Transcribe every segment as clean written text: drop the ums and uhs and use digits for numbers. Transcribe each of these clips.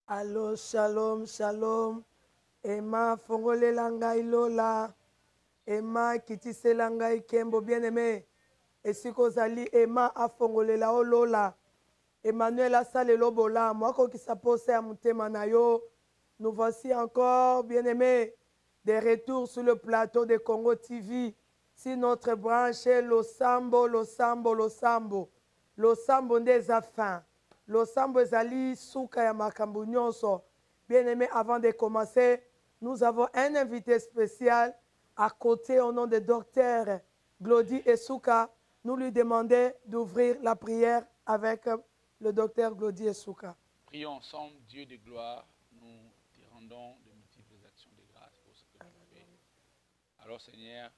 Allo, shalom, shalom. Emma fongolela ngai lola. Emma kitisela ngai kembo bien-aimé. Esiko zali Emma afongolela o lola. Emmanuel asalelo bola. Moi qui s'apose à mutema na yo. Nous voici encore, bien-aimés, des retours sur le plateau de Congo TV. Si notre branche est Losambo, Losambo, Losambo. Losambo des affaires. Losambo ezali souka ya makambo nyonso. Bien-aimés, avant de commencer, nous avons un invité spécial à côté au nom de Docteur Glody Esouka. Nous lui demandons d'ouvrir la prière avec le Docteur Glody Esouka. Prions ensemble, Dieu de gloire, nous te rendons de multiples actions de grâce pour ce que tu fais. Alors Seigneur,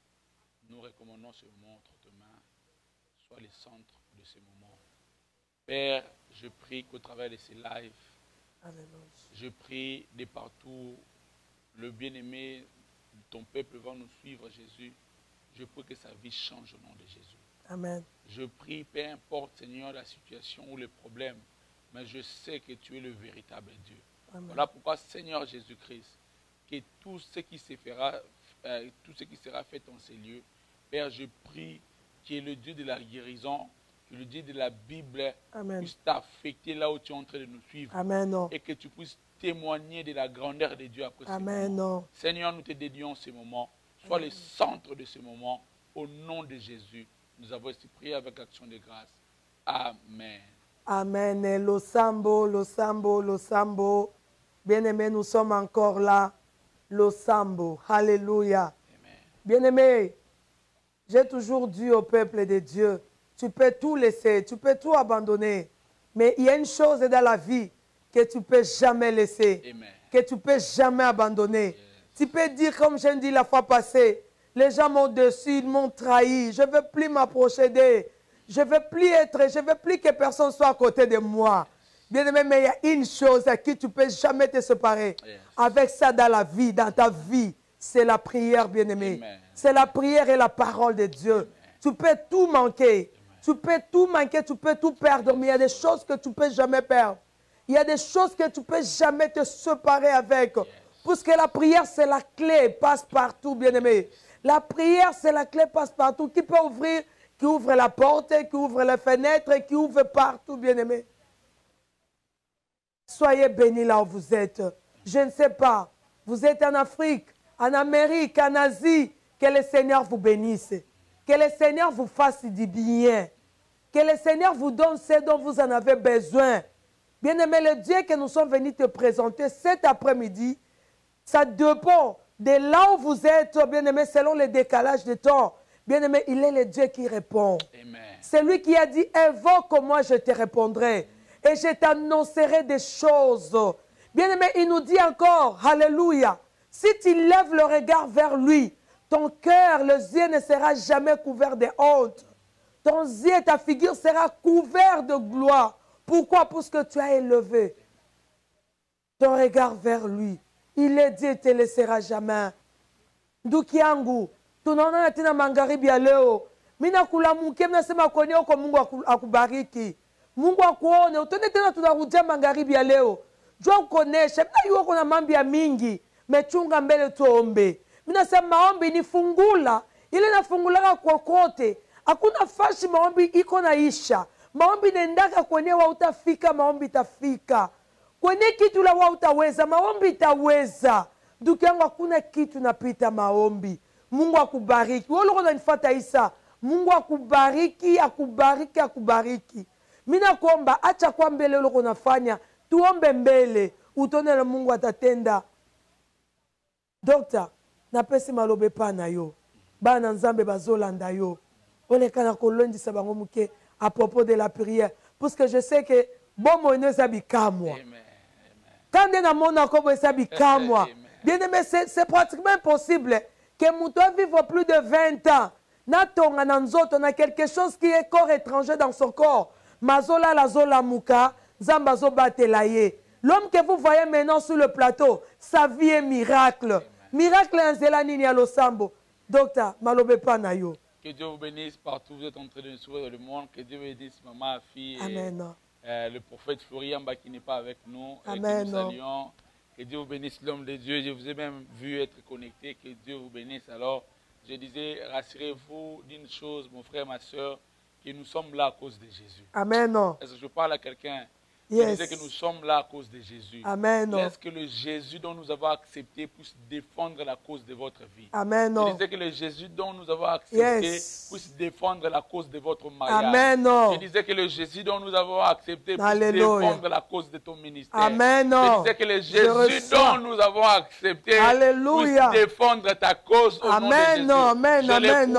nous recommandons ce moment entre tes mains, sois le centre de ce moment. Père, je prie qu'au travers de ces lives, je prie de partout, le bien-aimé de ton peuple va nous suivre, Jésus. Je prie que sa vie change au nom de Jésus. Amen. Je prie, peu importe, Seigneur, la situation ou le problème, mais je sais que tu es le véritable Dieu. Amen. Voilà pourquoi, Seigneur Jésus-Christ, que tout ce qui se fera, tout ce qui sera fait en ces lieux, Père, je prie que le Dieu de la guérison, que le Dieu de la Bible Amen. puisse t'affecter là où tu es en train de nous suivre. Amen. Et que tu puisses témoigner de la grandeur de Dieu après ce Amen. moment. Seigneur, nous te dédions ce moment. Sois le centre de ce moment. Au nom de Jésus, nous avons aussi prié avec action de grâce. Amen. Amen. Losambo, Losambo, Losambo. Bien-aimés, nous sommes encore là. Losambo. Alléluia. Bien-aimés, j'ai toujours dit au peuple de Dieu, tu peux tout laisser, tu peux tout abandonner. Mais il y a une chose dans la vie que tu ne peux jamais laisser, Amen. que tu ne peux jamais abandonner. Yes. Tu peux dire, comme j'ai dit la fois passée, les gens m'ont déçu, ils m'ont trahi, je ne veux plus m'approcher d'eux, je ne veux plus être, je ne veux plus que personne soit à côté de moi. Bien-aimé, mais il y a une chose à qui tu ne peux jamais te séparer. Yes. Avec ça dans la vie, dans ta vie, c'est la prière, bien-aimé. C'est la prière et la parole de Dieu. Amen. Tu peux tout manquer. Tu peux tout manquer, tu peux tout perdre, mais il y a des choses que tu ne peux jamais perdre. Il y a des choses que tu ne peux jamais te séparer avec. Yes. Parce que la prière, c'est la clé, passe partout, bien-aimé. La prière, c'est la clé, passe partout, qui peut ouvrir, qui ouvre la porte, qui ouvre les fenêtres, qui ouvre partout, bien-aimé. Soyez bénis là où vous êtes. Je ne sais pas, vous êtes en Afrique, en Amérique, en Asie, que le Seigneur vous bénisse. Que le Seigneur vous fasse du bien. Que le Seigneur vous donne ce dont vous en avez besoin. Bien-aimé, le Dieu que nous sommes venus te présenter cet après-midi, ça dépend de là où vous êtes, bien-aimé, selon le décalage de temps. Bien-aimé, il est le Dieu qui répond. C'est lui qui a dit, invoque-moi, je te répondrai. Et je t'annoncerai des choses. Bien-aimé, il nous dit encore, alléluia, si tu lèves le regard vers lui, ton cœur, les yeux ne sera jamais couvert de honte. Ton yeux, ta figure sera couvert de gloire. Pourquoi? Parce que tu as élevé ton regard vers lui. Il est dit, il ne te laissera jamais. Nduki yangu, tunaona tena magharibi ya leo. Mina kulamuke, mina sema kwenye uko Mungu akubariki. Mungu akuone, utone tena tunarudia magharibi ya leo. Jua ukoneshe, mina yuwa kuna mambo ya mingi. Mechunga mbele tuombe. Mina sema maombi ni fungula. Ile nafungulaka kokote. Hakuna fashi maombi iko naisha. Maombi nendaka kwenye wa utafika, maombi itafika. Kwenye kitu la wa utaweza, maombi itaweza. Ndugu yangu hakuna kitu napita maombi. Mungu akubariki. Wewe uko unanifuata Isa. Mungu akubariki, akubariki, akubariki. Mina kuomba acha kwa mbele uko unafanya. Tuombe mbele. Utone na Mungu atatenda. Docteur, napesi malobe pa na yo. Bana nzambe bazolanda yo. Olekana kolondisa bango muke à propos de la prière. Parce que je sais que bon moïne zabika moi. Quand on a mon accord zabika moi. Bien aimé, c'est pratiquement impossible que mouton vive plus de 20 ans. Natonga nanzoto na quelque chose qui est corps étranger dans son corps. Mazola la zola muka, zambazo batelaye. L'homme que vous voyez maintenant sur le plateau, sa vie est miracle. Miracle en Zélani à Losambo. Docteur, malobe panayo. Que Dieu vous bénisse partout où vous êtes en train de nous suivre dans le monde. Que Dieu bénisse maman, fille. Amen. le prophète Floriamba qui n'est pas avec nous. Amen. Et que nous saluons. Que Dieu vous bénisse, l'homme de Dieu. Je vous ai même vu être connecté. Que Dieu vous bénisse. Alors, je disais, rassurez-vous d'une chose, mon frère, ma soeur, que nous sommes là à cause de Jésus. Amen. Est-ce que je parle à quelqu'un? Yes. Je disais que nous sommes là à cause de Jésus. Amen. Laisse que le Jésus dont nous avons accepté puisse défendre la cause de votre vie. Amen. Je disais que le Jésus dont nous avons accepté puisse défendre la cause de votre mariage. Amen. Je disais que le Jésus dont nous avons accepté puisse défendre la cause de ton ministère. Amen. Je disais que le Jésus dont nous avons accepté puisse défendre ta cause au nom de Jésus. Amen.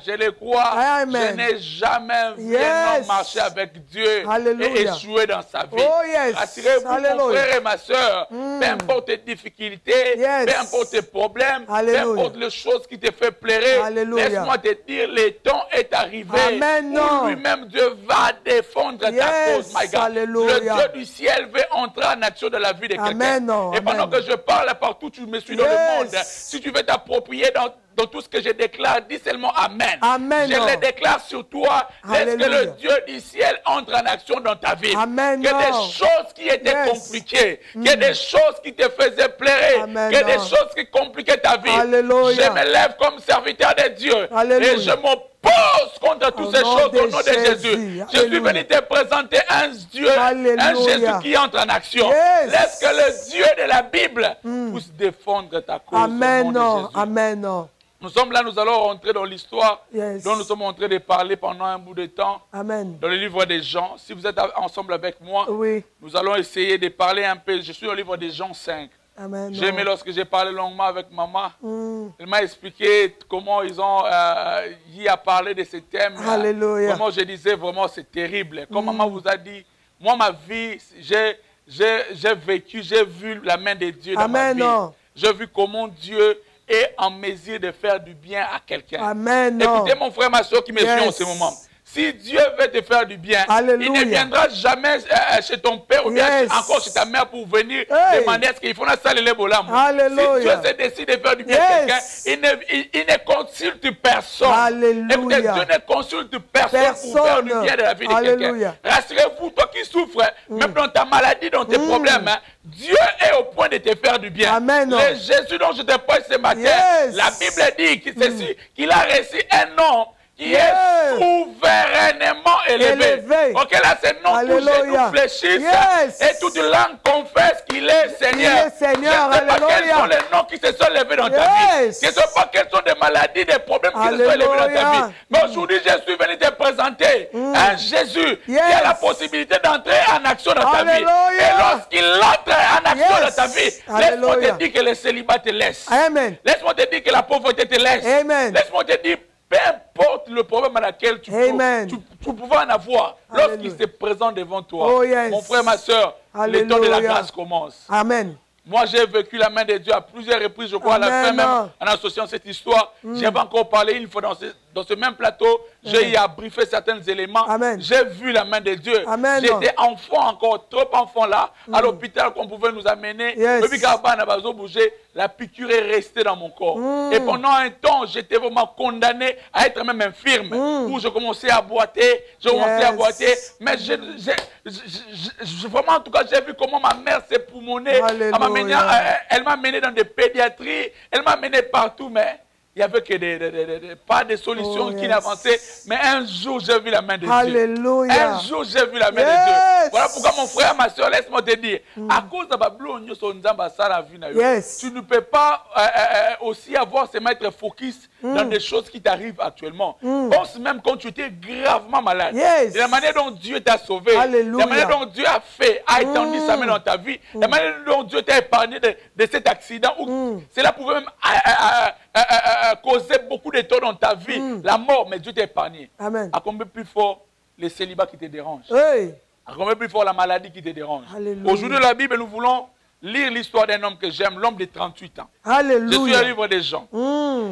Je le crois. Je n'ai jamais vu un homme marcher avec Dieu et échouer dans sa vie. Oh, yes. Rassurez-vous, mon frère et ma soeur, peu importe tes difficultés, peu importe tes problèmes, peu importe les choses qui te font pleurer, laisse-moi te dire, le temps est arrivé où lui-même Dieu va défendre ta cause, my God. Le Dieu du ciel veut entrer en action dans la vie de quelqu'un. Et pendant que je parle partout, tu me suis dans le monde. Si tu veux t'approprier dans tout ce que je déclare, dis seulement Amen. Amen. Je le déclare sur toi. Laisse que le Dieu du ciel entre en action dans ta vie. Amen. Que des choses qui étaient compliquées, que des choses qui te faisaient pleurer, que des choses qui compliquaient ta vie. Alléluia. Je me lève comme serviteur de Dieu. Alléluia. Et je m'oppose contre toutes ces choses au nom de Jésus. Je suis venu te présenter un Dieu, un Jésus qui entre en action. Laisse que le Dieu de la Bible puisse défendre ta cause. Amen. Au nom de Jésus. Amen. Nous sommes là, nous allons rentrer dans l'histoire dont nous sommes en train de parler pendant un bout de temps. Amen. Dans le livre des Jean. Si vous êtes ensemble avec moi, nous allons essayer de parler un peu. Je suis dans le livre des Jean 5. J'ai aimé lorsque j'ai parlé longuement avec maman. Elle m'a expliqué comment ils ont y a parlé de ce thème. Comment je disais vraiment c'est terrible. Comme maman vous a dit, moi ma vie, j'ai vécu, j'ai vu la main de Dieu dans ma vie. J'ai vu comment Dieu est en mesure de faire du bien à quelqu'un. Écoutez mon frère, ma soeur qui me suit en ce moment. Si Dieu veut te faire du bien, il ne viendra jamais chez ton père ou bien encore chez ta mère pour venir demander ce qu'il faut. Si Dieu se décide de faire du bien à quelqu'un, il ne consulte personne. Écoutez, Dieu ne consulte personne pour faire du bien de la vie de quelqu'un. Rassurez-vous, toi qui souffres, même dans ta maladie, dans tes problèmes, Dieu est au point de te faire du bien. Le Jésus dont je te parle ce matin, la Bible dit qu'il a reçu un nom qui est souverainement élevé. Ok, là, c'est non tous genoux fléchissent et toute langue confesse qu'il est Seigneur. Je ne sais pas quels sont les noms qui se sont levés dans ta vie. Je ne sais pas quelles sont des maladies, des problèmes qui se sont levés dans ta vie. Mais aujourd'hui, je suis venu te présenter un Jésus qui a la possibilité d'entrer en action dans ta vie. Et lorsqu'il entre en action dans ta vie, laisse-moi te dire que le célibat te laisse. Laisse-moi te dire que la pauvreté te laisse. Laisse-moi te dire peu importe le problème à laquelle tu pouvais en avoir, lorsqu'il se présente devant toi, mon frère, ma soeur, le temps de la grâce commence. Amen. Moi, j'ai vécu la main de Dieu à plusieurs reprises, je crois, à la fin même, en associant cette histoire. J'ai pas encore parlé une fois dans ce même plateau. J'ai eu à briefer certains éléments. J'ai vu la main de Dieu. J'étais enfant, encore trop enfant là, à l'hôpital qu'on pouvait nous amener. La piqûre est restée dans mon corps. Et pendant un temps, j'étais vraiment condamné à être même infirme. Où je commençais à boiter, mais vraiment, en tout cas, j'ai vu comment ma mère s'est poumonée. Elle m'a mené dans des pédiatries, elle m'a mené partout, mais il n'y avait que pas de solutions qui n'avançaient. Mais un jour, j'ai vu la main de Dieu. Un jour, j'ai vu la main de Dieu. Voilà pourquoi, mon frère, ma soeur, laisse-moi te dire, à cause de Babylone, tu ne peux pas aussi avoir ce maître focus dans des choses qui t'arrivent actuellement. Pense même quand tu étais gravement malade. De la manière dont Dieu t'a sauvé, de la manière dont Dieu a étendu sa main dans ta vie, de la manière dont Dieu t'a épargné de cet accident où cela pouvait même causer beaucoup de tort dans ta vie, la mort, mais Dieu t'a épargné. À combien plus fort les célibats qui te dérangent? À combien plus fort la maladie qui te dérange? Aujourd'hui, la Bible, nous voulons lire l'histoire d'un homme que j'aime, l'homme de 38 ans. Je suis au livre des Jean.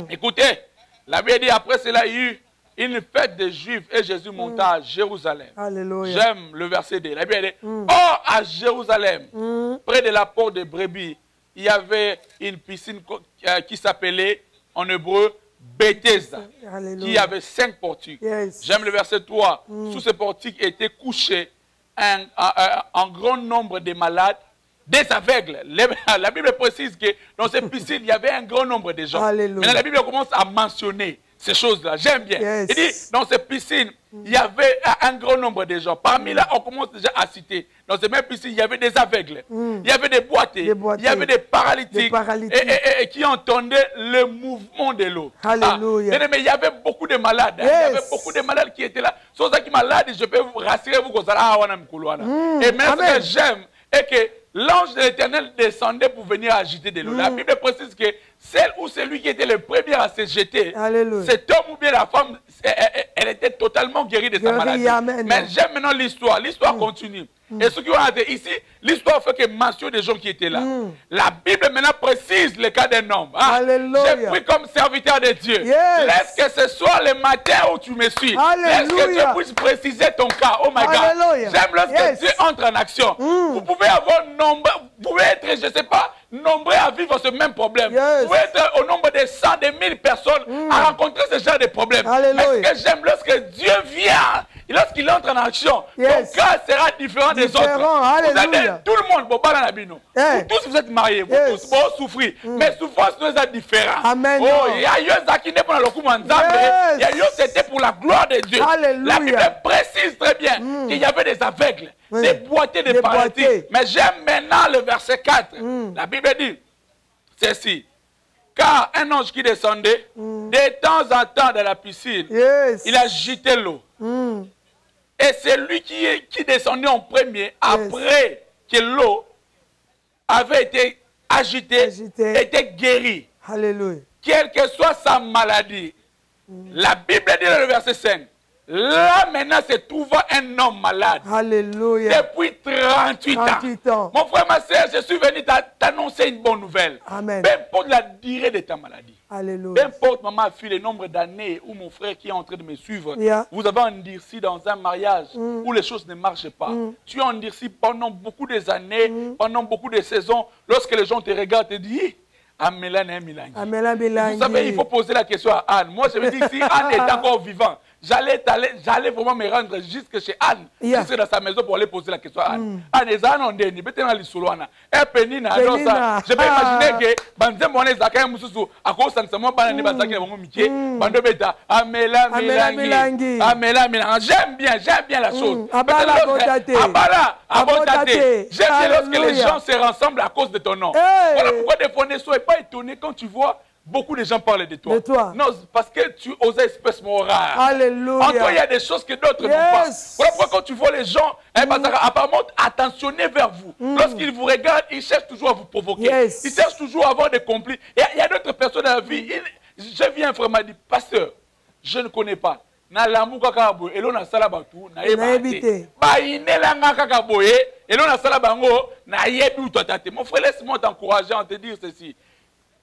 Écoutez, la Bible dit, après cela, il y eut une fête des Juifs et Jésus monta à Jérusalem. J'aime le verset 2. La Bible dit, or à Jérusalem, près de la porte de Brebis, il y avait une piscine qui s'appelait en hébreu Bethesda, qui avait 5 portiques. J'aime le verset 3. Sous ces portiques étaient couchés un grand nombre de malades, des aveugles. La Bible précise que dans ces piscines, il y avait un grand nombre de gens. Alléluia. Maintenant, la Bible commence à mentionner ces choses-là. J'aime bien. Yes. Il dit, dans ces piscines, il y avait un grand nombre de gens. Parmi là, on commence déjà à citer. Dans ces mêmes piscines, il y avait des aveugles. Il y avait des boités. Il y avait des paralytiques. Et qui entendaient le mouvement de l'eau. Alléluia. Mais il y avait beaucoup de malades. Yes. Il y avait beaucoup de malades qui étaient là. Sans ça qui malades, je peux vous rassurer, vous que ça. Et même ce que j'aime est que l'ange de l'Éternel descendait pour venir agiter de l'eau. La Bible précise que celle ou celui qui était le premier à se jeter, cet homme ou bien la femme, elle était totalement guérie de sa maladie. Amen. Mais j'aime maintenant l'histoire. L'histoire continue. Et ceux qui ont été ici, l'histoire fait que mention des gens qui étaient là. La Bible maintenant précise le cas d'un homme. J'ai pris comme serviteur de Dieu. Yes. Laisse que ce soit le matin où tu me suis. Laisse que Dieu puisse préciser ton cas. Oh my God. J'aime lorsque Dieu entre en action. Vous pouvez avoir nombre, vous pouvez être, je ne sais pas, nombreux à vivre ce même problème. Vous pouvez être au nombre de 100, de 1000 personnes à rencontrer ce genre de problème. Mais ce que j'aime, lorsque Dieu vient, et lorsqu'il entre en action, ton cas sera différent des autres. Vous avez tout le monde, vous tous vous êtes mariés, vous tous, vous souffrez. Mais souffrance nous est différente. Amen. Oh, il y a eu un qui n'est pas dans le coup il y a eu c'était pour la gloire de Dieu. La Bible précise très bien qu'il y avait des aveugles, des boités, des paralytiques. Mais j'aime maintenant le verset 4. La Bible dit ceci. Car un ange qui descendait de temps en temps dans la piscine, il agitait l'eau. Et c'est lui qui descendait en premier après que l'eau avait été agitée, était guérie. Alléluia. Quelle que soit sa maladie. La Bible dit dans le verset 5. Là maintenant se trouve un homme malade. Alléluia. Depuis 38 ans. Mon frère, ma soeur, je suis venu t'annoncer une bonne nouvelle. Amen. Peu importe la durée de ta maladie. Alléluia. Peu importe, maman, fille, le nombre d'années où mon frère qui est en train de me suivre, vous avez endurci dans un mariage où les choses ne marchent pas. Tu as endurci pendant beaucoup d'années, pendant beaucoup de saisons, lorsque les gens te regardent et te disent, Amela Milangi. Vous savez, il faut poser la question à Anne. Moi, je me dis, si Anne est encore vivant, j'allais vraiment me rendre jusque chez Anne, jusque dans sa maison pour aller poser la question à Anne. Anne, les Anne ont dit, je peux imaginer que Banzembo est Zakaï Moussou, à cause de moi, Banani Bazaki, Bando Beta, Amela Milangi. Amela Milangi. J'aime bien la chose. Abala, Abotate. J'aime bien lorsque les gens se rassemblent à cause de ton nom. Voilà pourquoi des fois ne sois pas étonné quand tu vois beaucoup de gens parlent de toi. Non, parce que tu oses espèce morale. Alléluia. En toi, il y a des choses que d'autres n'ont pas. Voilà pourquoi quand tu vois les gens, apparemment attentionnés vers vous, lorsqu'ils vous regardent, ils cherchent toujours à vous provoquer. Ils cherchent toujours à avoir des complices. Et il y a d'autres personnes dans la vie. Je viens, un frère m'a dit, pasteur, je ne connais pas. Na lamu kaka boye elo na sala batu na yebate ba inela nga kaka boye elo na sala bango na yebi utotate. Mon frère, laisse-moi t'encourager en te dire ceci.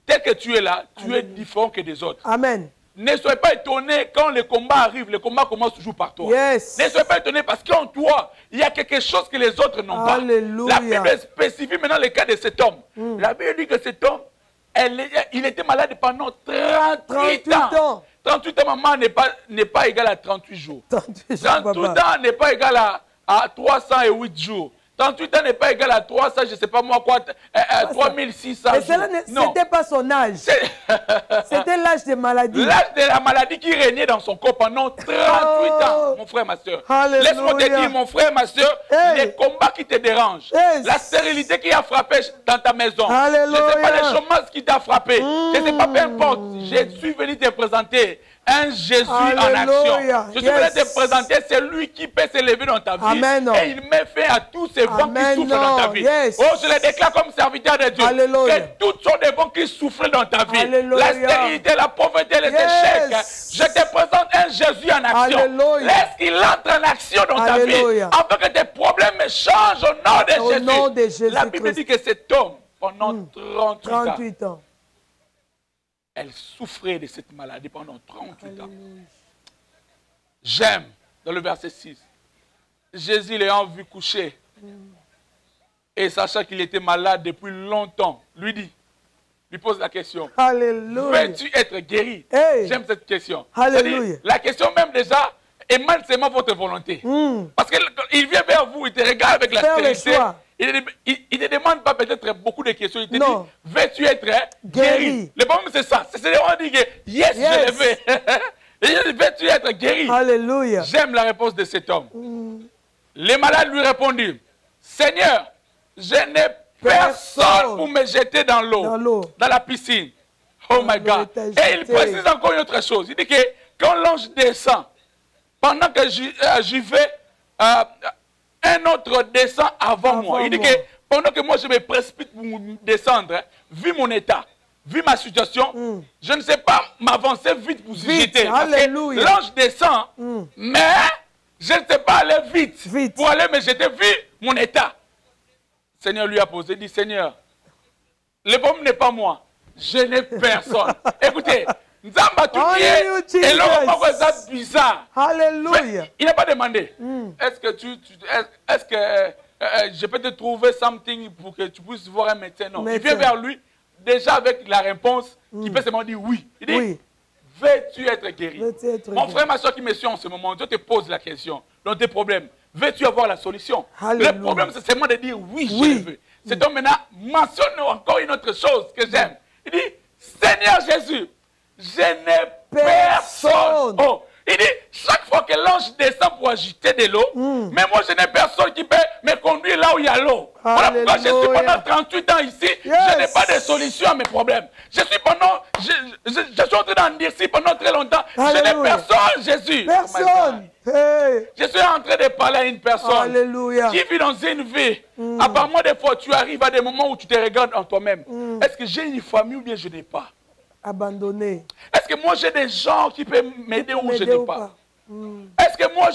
Tel que tu es là, tu es différent que des autres. Amen. Ne sois pas étonné quand le combat arrive, le combat commence toujours par toi. Ne sois pas étonné parce qu'en toi, il y a quelque chose que les autres n'ont pas. La Bible spécifie maintenant le cas de cet homme. La Bible dit que cet homme, il était malade pendant 38 ans. 38 ans, maman, n'est pas égal à 38 jours. 38 ans n'est pas égal à 308 jours. 38 ans n'est pas égal à 300, je ne sais pas moi quoi, 3600 jours. Ce n'était pas son âge. C'était l'âge de maladie. L'âge de la maladie qui régnait dans son corps pendant 38 ans, mon frère, ma soeur. Laisse-moi te dire, mon frère, ma soeur, les combats qui te dérangent, la stérilité qui a frappé dans ta maison, je ne sais pas le chômage qui t'a frappé, je ne sais pas, peu importe, je suis venu te présenter un Jésus en action. Je suis venu te présenter celui qui peut s'élever dans ta vie. Et il met fin à tous ces vents qui souffrent dans ta vie. Oh, je le déclare comme serviteur de Dieu. Que toutes sortes de vents qui souffrent dans ta vie, la stérilité, la pauvreté, les échecs, je te présente un Jésus en action. Laisse qu'il entre en action dans ta vie, afin que tes problèmes changent au nom de Jésus. La Bible dit que cet homme, pendant 38 ans, elle souffrait de cette maladie pendant 38 ans. J'aime, dans le verset 6, Jésus l'ayant vu coucher, et sachant qu'il était malade depuis longtemps, lui pose la question, veux-tu être guéri? J'aime cette question. La question même déjà, émane seulement votre volonté. Parce qu'il vient vers vous, il te regarde avec la sérénité. Il ne demande pas peut-être beaucoup de questions. Il te dit, veux-tu être guéri? Le problème, c'est ça. C'est on dit que yes, je le veux. Il dit, veux-tu être guéri? Alléluia. J'aime la réponse de cet homme. Les malades lui répondirent, Seigneur, je n'ai personne pour me jeter dans l'eau, dans la piscine. Oh my God. Et il précise encore une autre chose. Il dit que quand l'ange descend, pendant que j'y vais, un autre descend avant moi. Il dit que pendant que moi je me précipite pour descendre, vu mon état, vu ma situation, je ne sais pas m'avancer vite pour jeter. L'ange descend, mais je ne sais pas aller vite pour aller me jeter vu mon état. Seigneur lui a posé, il dit, Seigneur, le problème n'est pas moi, je n'ai personne. Écoutez, Nzamba tout est l'homme bizarre. Alléluia. Il n'a pas demandé, est-ce que je peux te trouver something pour que tu puisses voir un médecin? Non, il vient vers lui, déjà avec la réponse, qui peut seulement dire oui. Il dit, veux-tu être guéri? Mon frère, ma soeur qui me suit en ce moment, Dieu te pose la question dans tes problèmes. Veux-tu avoir la solution? Alléluia. Le problème, c'est seulement de dire oui, je le veux. Cet homme maintenant mentionne encore une autre chose que j'aime. Il dit, Seigneur Jésus, je n'ai personne. Oh, il dit, chaque fois que l'ange descend pour agiter de l'eau, mais moi je n'ai personne qui peut me conduire là où il y a l'eau. Voilà pourquoi je suis pendant 38 ans ici, je n'ai pas de solution à mes problèmes. Je suis en train d'en dire ici pendant très longtemps, je n'ai personne, Jésus. Personne. Je suis en train de parler à une personne qui vit dans une vie. Apparemment, des fois, tu arrives à des moments où tu te regardes en toi-même. Est-ce que j'ai une famille ou bien je n'ai pas? Abandonné. Est-ce que moi j'ai des gens qui peuvent m'aider ou je n'ai pas? Est-ce que moi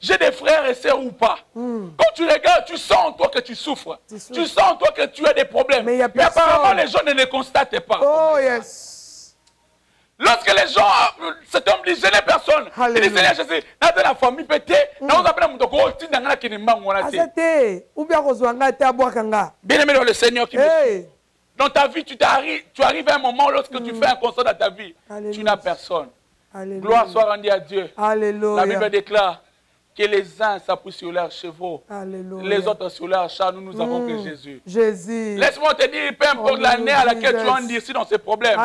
j'ai des frères et sœurs ou pas? Quand tu regardes, tu sens en toi que tu souffres. Tu sens en toi que tu as des problèmes. Mais apparemment les gens ne les constatent pas. Oh yes. Lorsque les gens, cet homme dit, je n'ai personne. Il dit, Seigneur Jésus, dans la famille peut-être, nous appelons mon toko, tu n'as pas de bien aimé dans le Seigneur qui me suit. Dans ta vie, tu arrives à un moment lorsque tu fais un constat dans ta vie, tu n'as personne. Alléluia. Gloire soit rendue à Dieu. Alléluia. La Bible déclare que les uns s'appuient sur leurs chevaux, les autres sur leurs chars. Nous avons que Jésus. Laisse-moi te dire, peu importe l'année à laquelle tu en dis ici dans ces problèmes.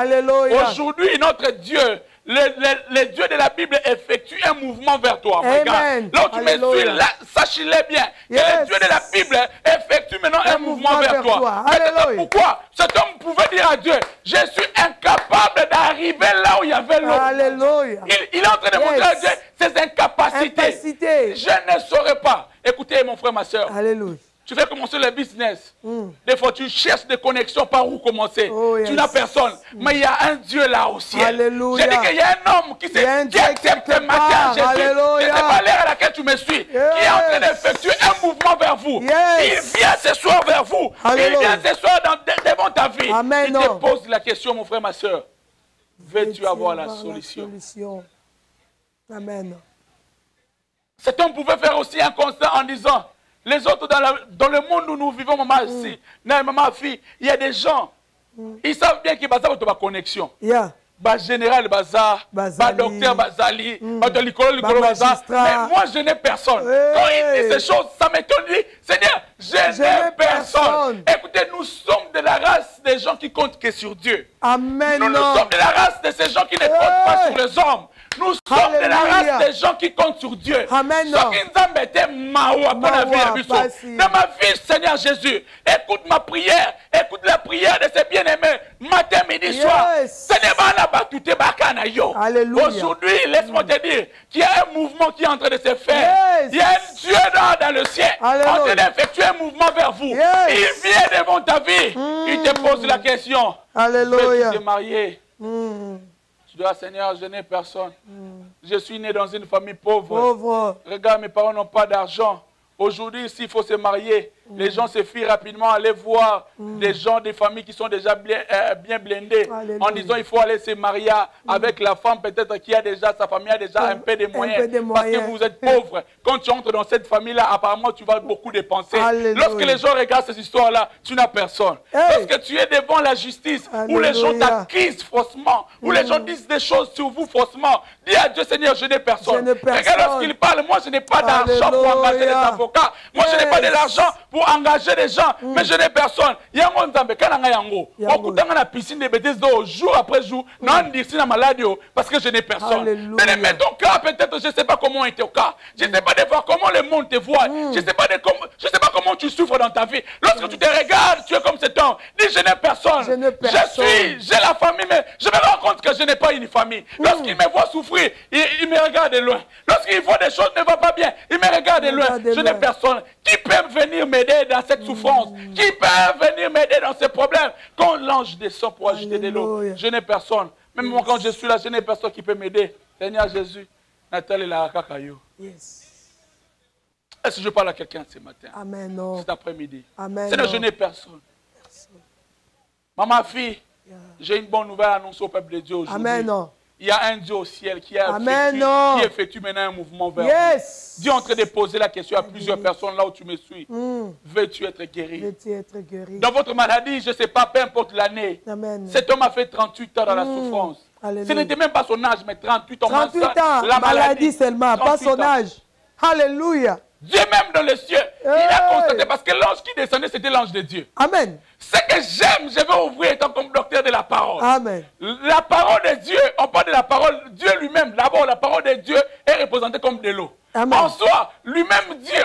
Aujourd'hui, notre Dieu, le Dieu de la Bible effectue un mouvement vers toi. Regarde, là où tu me suis, sache-le bien, que le Dieu de la Bible effectue maintenant un mouvement vers toi. Pourquoi? Cet homme pouvait dire à Dieu, je suis incapable d'arriver là où il y avait l'eau. Il est en train de montrer à Dieu ses incapacités. Je ne saurais pas. Écoutez, mon frère, ma soeur. Alléluia. Tu veux commencer le business. Des fois, tu cherches des connexions par où commencer. Tu n'as personne. Mais il y a un Dieu là au ciel. Alléluia. Je dis qu'il y a un homme qui accepte ce matin, Jésus. Je sais pas l'heure à laquelle tu me suis. Qui est en train d'effectuer un mouvement vers vous. Il vient ce soir vers vous. Il vient ce soir devant ta vie. Amen. Il te pose la question, mon frère, ma soeur. Veux-tu avoir la solution? Amen. Cet homme pouvait faire aussi un constat en disant, les autres dans le monde où nous vivons, maman, ici, maman, fille, il y a des gens, ils savent bien qu'ils ont une connexion. Ba général bazar, ba docteur bazali, ba de l'école bazar. Mais moi je n'ai personne. Quand il dit ces choses, ça m'étonne. Seigneur, je n'ai personne. Écoutez, nous sommes de la race des gens qui comptent que sur Dieu. Amen. Nous sommes de la race de ces gens qui ne comptent pas sur les hommes. Nous sommes de la race des gens qui comptent sur Dieu. Amen. Dans ma vie, Seigneur Jésus, écoute ma prière, écoute la prière de ces bien-aimés, matin, midi, soir. Aujourd'hui, laisse-moi te dire qu'il y a un mouvement qui est en train de se faire. Il y a un Dieu dans le ciel en train d'effectuer un mouvement vers vous. Il vient devant ta vie. Il te pose la question. Alléluia. Tu es marié. Tu dois, Seigneur, je n'ai personne. Je suis né dans une famille pauvre. Regarde, mes parents n'ont pas d'argent. Aujourd'hui, s'il faut se marier, Les gens se fient rapidement aller voir des gens, des familles qui sont déjà bien blindées. Alléluia. En disant il faut aller se marier avec la femme peut-être qui a déjà, sa famille a déjà un peu de moyens. Parce que vous êtes pauvre. Quand tu entres dans cette famille-là, apparemment tu vas beaucoup dépenser. Alléluia. Lorsque les gens regardent ces histoires-là, tu n'as personne. Lorsque tu es devant la justice, où les gens t'accusent faussement, où les gens disent des choses sur vous faussement, dis à Dieu Seigneur, je n'ai personne. Regarde lorsqu'il parle, moi je n'ai pas d'argent pour engager des avocats. Moi je n'ai pas de l'argent pour engager des gens, mais je n'ai personne. Yango nzambe kana yango. Okutanga na piscine de bêtises jour après jour, non d'ici na maladie parce que je n'ai personne. Mais mets ton cas peut-être, je ne sais pas comment est ton cas. Je ne sais pas de voir comment le monde te voit. Je ne sais pas comment tu souffres dans ta vie. Lorsque tu te regardes, tu es comme cet homme. Dis je n'ai personne. J'ai la famille, mais je me rends compte que je n'ai pas une famille. Lorsqu'il me voit souffrir, il me regarde de loin. Lorsqu'il voit des choses ne vont pas bien, il me regarde de loin. Je n'ai personne. Qui peut venir m'aider dans cette souffrance? Qui peut venir m'aider dans ces problèmes? Quand l'ange descend pour agiter de l'eau, je n'ai personne. Même moi, quand je suis là, je n'ai personne qui peut m'aider. Seigneur Jésus, Nathalie Larakayo. Est-ce que je parle à quelqu'un ce matin? Amen. Cet après-midi. Amen. Seigneur, je n'ai personne. Maman, fille, j'ai une bonne nouvelle à annoncer au peuple de Dieu aujourd'hui. Amen. Il y a un Dieu au ciel qui effectue maintenant un mouvement vers vous. Dieu est en train de poser la question à plusieurs personnes là où tu me suis. Veux-tu être guéri? Veux-tu être guéri? Dans votre maladie, je ne sais pas, peu importe l'année. Cet homme a fait 38 ans dans la souffrance. Alléluia. Ce n'était même pas son âge, mais 38 ans. 38 ans, la maladie seulement, pas son âge. Alléluia. Dieu même dans les cieux, il a constaté, parce que l'ange qui descendait, c'était l'ange de Dieu. Amen. Ce que j'aime, je vais ouvrir étant comme docteur de la parole. Amen. La parole de Dieu, on parle de la parole, Dieu lui-même, d'abord la parole de Dieu est représentée comme de l'eau. En soi, lui-même Dieu,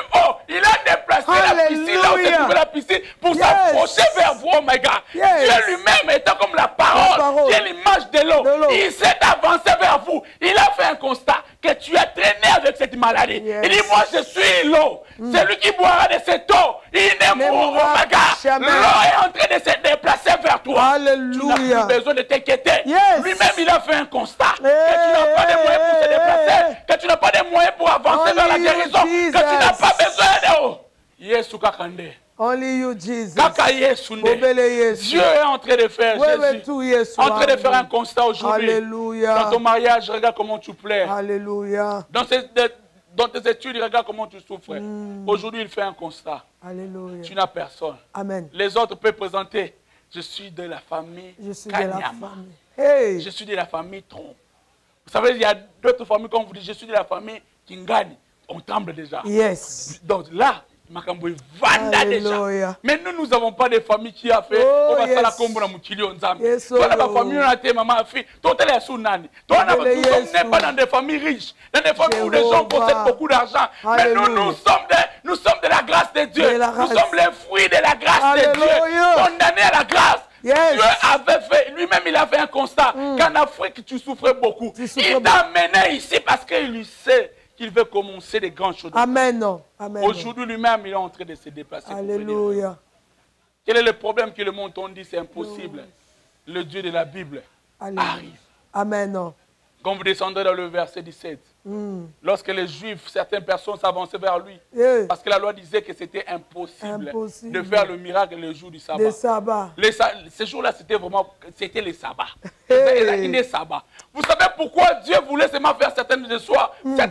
il a déplacé la piscine, là où se trouvait la piscine, pour s'approcher vers vous, oh my God. Dieu lui-même étant comme la parole, qui est l'image de l'eau, il s'est avancé vers vous. Il a fait un constat que tu as traîné avec cette maladie. Il dit, moi je suis l'eau. Celui qui boira de cette eau, il ne mourra pas. L'eau est en train de se déplacer vers toi. Alléluia. Tu n'as plus besoin de t'inquiéter. Lui-même, il a fait un constat que tu n'as pas de moyens pour se déplacer, que tu n'as pas de moyens pour avancer vers la guérison, que tu n'as pas besoin de... Yesu kakande. Only you, Jesus. Dieu est en train de faire, Jésus, en train de faire un constat aujourd'hui. Alléluia. Dans ton mariage, regarde comment tu plais. Alléluia. Dans tes études, regarde comment tu souffres. Aujourd'hui, il fait un constat. Alléluia. Tu n'as personne. Amen. Les autres peuvent présenter. Je suis de la famille Kanyama. Hey. Je suis de la famille Tron. Vous savez, il y a d'autres familles, comme vous dites, je suis de la famille Kingani. On tremble déjà. Yes. Donc là, Makambo Vanda déjà. Mais nous n'avons pas de famille qui a fait. On va faire la combo dans Moutilio Nzambe. Toi, la famille, on a été maman, fille. Toi, tu es Sounani. Toi, nous sommes pas dans des familles riches. Dans des familles où les gens possèdent beaucoup d'argent. Mais nous sommes de la grâce de Dieu. Nous sommes les fruits de la grâce de Dieu. Condamnés à la grâce. Dieu avait fait, lui-même il a fait un constat qu'en Afrique tu souffrais beaucoup. Il t'a amené ici parce qu'il sait qu'il veut commencer des grandes choses. Amen. Aujourd'hui lui-même il est en train de se déplacer. Alléluia. Quel est le problème que le monde on dit c'est impossible? Le Dieu de la Bible arrive. Amen. Quand vous descendez dans le verset 17, lorsque les Juifs, certaines personnes s'avançaient vers lui, parce que la loi disait que c'était impossible de faire le miracle le jour du sabbat. Ce jour-là, c'était les sabbats. C'était sabbat. Vous savez pourquoi Dieu voulait seulement faire certains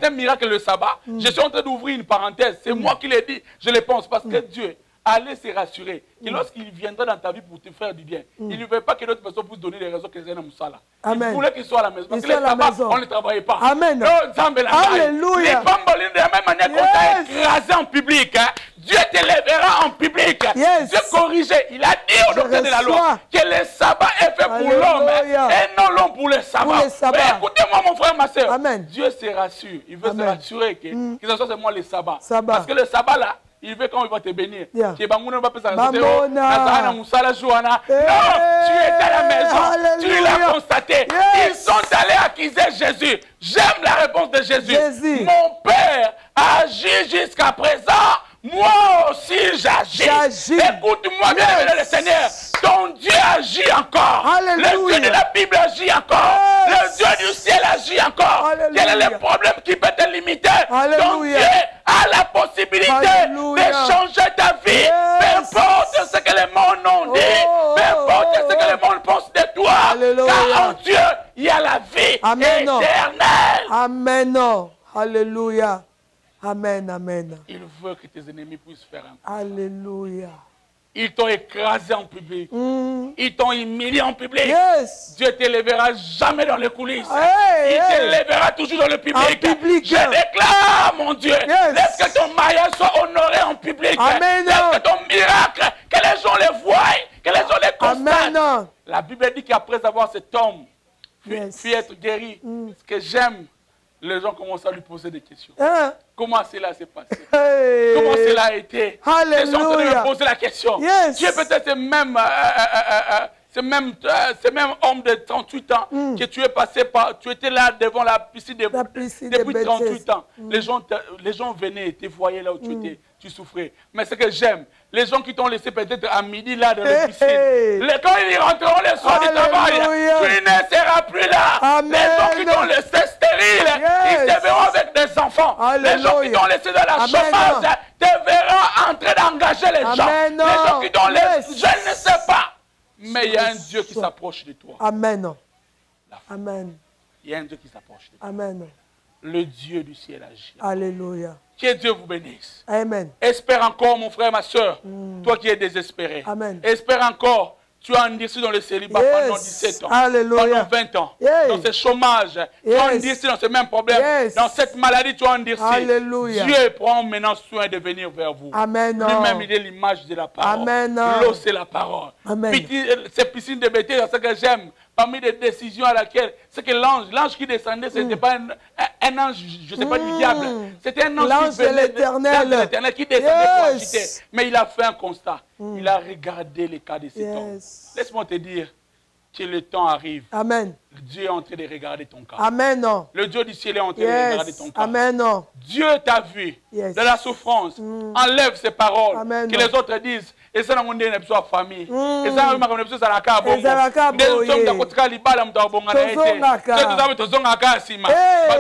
miracles le sabbat? Je suis en train d'ouvrir une parenthèse. C'est moi qui l'ai dit. Je le pense parce que Dieu allez se rassurer que lorsqu'il viendra dans ta vie pour te faire du bien, il ne veut pas que d'autres personnes puissent donner des raisons que c'est un moussala. Il voulait qu'il soit à la maison. Parce que les sabbats, on ne travaillait pas. Amen. Alléluia. Les bambolines de la même manière qu'on t'a écrasé en public, Dieu te lèvera en public. Dieu corrigeait. Il a dit au docteur de la loi que le sabbat est fait pour l'homme et non l'homme pour le sabbat. Écoutez-moi mon frère, ma soeur. Dieu se rassure. Il veut se rassurer que ce soit seulement le sabbat. Parce que le sabbat là, il veut quand il va te bénir. Non, tu es à la maison. Tu l'as constaté. Ils sont allés accuser Jésus. J'aime la réponse de Jésus. Mon Père agit jusqu'à présent. Moi aussi j'agis. Écoute-moi bien, le Seigneur. Ton Dieu agit encore. Le Dieu de la Bible agit encore. Le Dieu du ciel agit encore. Quel est le problème qui peut te limiter? Ton Dieu a la possibilité de changer ta vie Alléluia. Car en Dieu, il y a la vie Amen. éternelle. Amen. Alléluia. Amen. Amen. Il veut que tes ennemis puissent faire un coup. Alléluia. Ils t'ont écrasé en public. Ils t'ont humilié en public. Yes. Dieu ne t'élèvera jamais dans les coulisses. Hey, Il hey. t'élèvera toujours dans le public. En public. Je déclare, mon Dieu, Yes. laisse que ton mariage soit honoré en public. Amen. Laisse que ton miracle, que les gens les voient, que les gens les constatent. Amen. La Bible dit qu'après avoir cet homme Yes. pu être guéri, ce que j'aime, les gens commencent à lui poser des questions. Hein? Comment cela s'est passé? Hey. Comment cela a été? Alléluia. Ils sont en train de me poser la question. Yes. Tu es peut-être ce même homme de 38 ans que tu es passé par, tu étais là devant la piscine, depuis 38 ans. Les gens venaient, te voyaient là où tu étais, tu souffrais. Mais ce que j'aime, les gens qui t'ont laissé peut-être à midi là dans la piscine, quand ils rentreront le soir du travail, tu ne seras plus là. Amen. Les gens qui t'ont laissé stérile, ils te verront avec des enfants. Alléluia. Les gens qui t'ont laissé dans la Amen. chômage te verront en train d'engager les gens. Amen. Les gens qui t'ont laissé, Yes. je ne sais pas. Mais il y a un Dieu qui s'approche de toi. Amen. Amen. Il y a un Dieu qui s'approche de toi. Amen. Le Dieu du ciel agit. Alléluia. Que Dieu vous bénisse. Amen. Espère encore, mon frère, ma soeur, toi qui es désespéré. Amen. Espère encore. Tu as endurci dans le célibat pendant 17 ans, Alléluia. pendant 20 ans, Yes. dans ce chômage, tu as endurci dans ce même problème, Yes. dans cette maladie, tu as endurci. Alléluia. Dieu prend maintenant soin de venir vers vous. Amen. Lui-même, il est l'image de la parole. Amen. L'eau, c'est la parole. Amen. Ces piscines de bêtises, c'est ce que j'aime. Parmi les décisions à laquelle, c'est que l'ange qui descendait, ce n'était pas un ange, je ne sais pas, du diable. C'était un ange L'ange qui venait de l'Éternel. qui descendait pour Yes. agiter. Mais il a fait un constat. Il a regardé les cas de cet homme. Yes. Laisse-moi te dire que le temps arrive. Amen. Dieu est en train de regarder ton cas. Amen. Le Dieu du ciel est en train de regarder ton Yes. cas. Amen. Dieu t'a vu Yes. de la souffrance. Enlève ces paroles. Amen. Que les autres disent. Et ça, on est une famille. Et ça, on est une salaka. Ezalaka boye. Nous sommes dans le libala, nous sommes dans le Tozongaka. nous sommes dans le sima. Hey.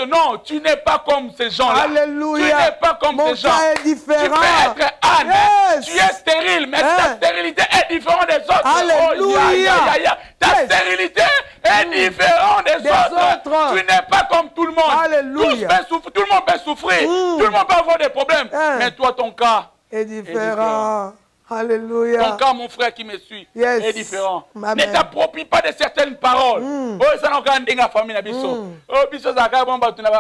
Non, tu n'es pas comme ces gens-là. Alléluia. Tu n'es pas comme Mon ces gens. cas est différent. Tu peux être Anne. Yes. Tu es stérile, mais ta stérilité est différente des autres. Alléluia. Oh, ya, ya. Ta Yes. stérilité est différente des autres. Tu n'es pas comme tout le monde. Alléluia. Tout le monde peut souffrir. Tout le monde peut avoir des problèmes. Mais toi, ton cas est différent. Alléluia. Ton cas, mon frère qui me suit, Yes. est différent. Amen. Ne t'approprie pas de certaines paroles. Oh, ça n'a aucun dingue à famille. Oh, biso ça ka bon ba tu na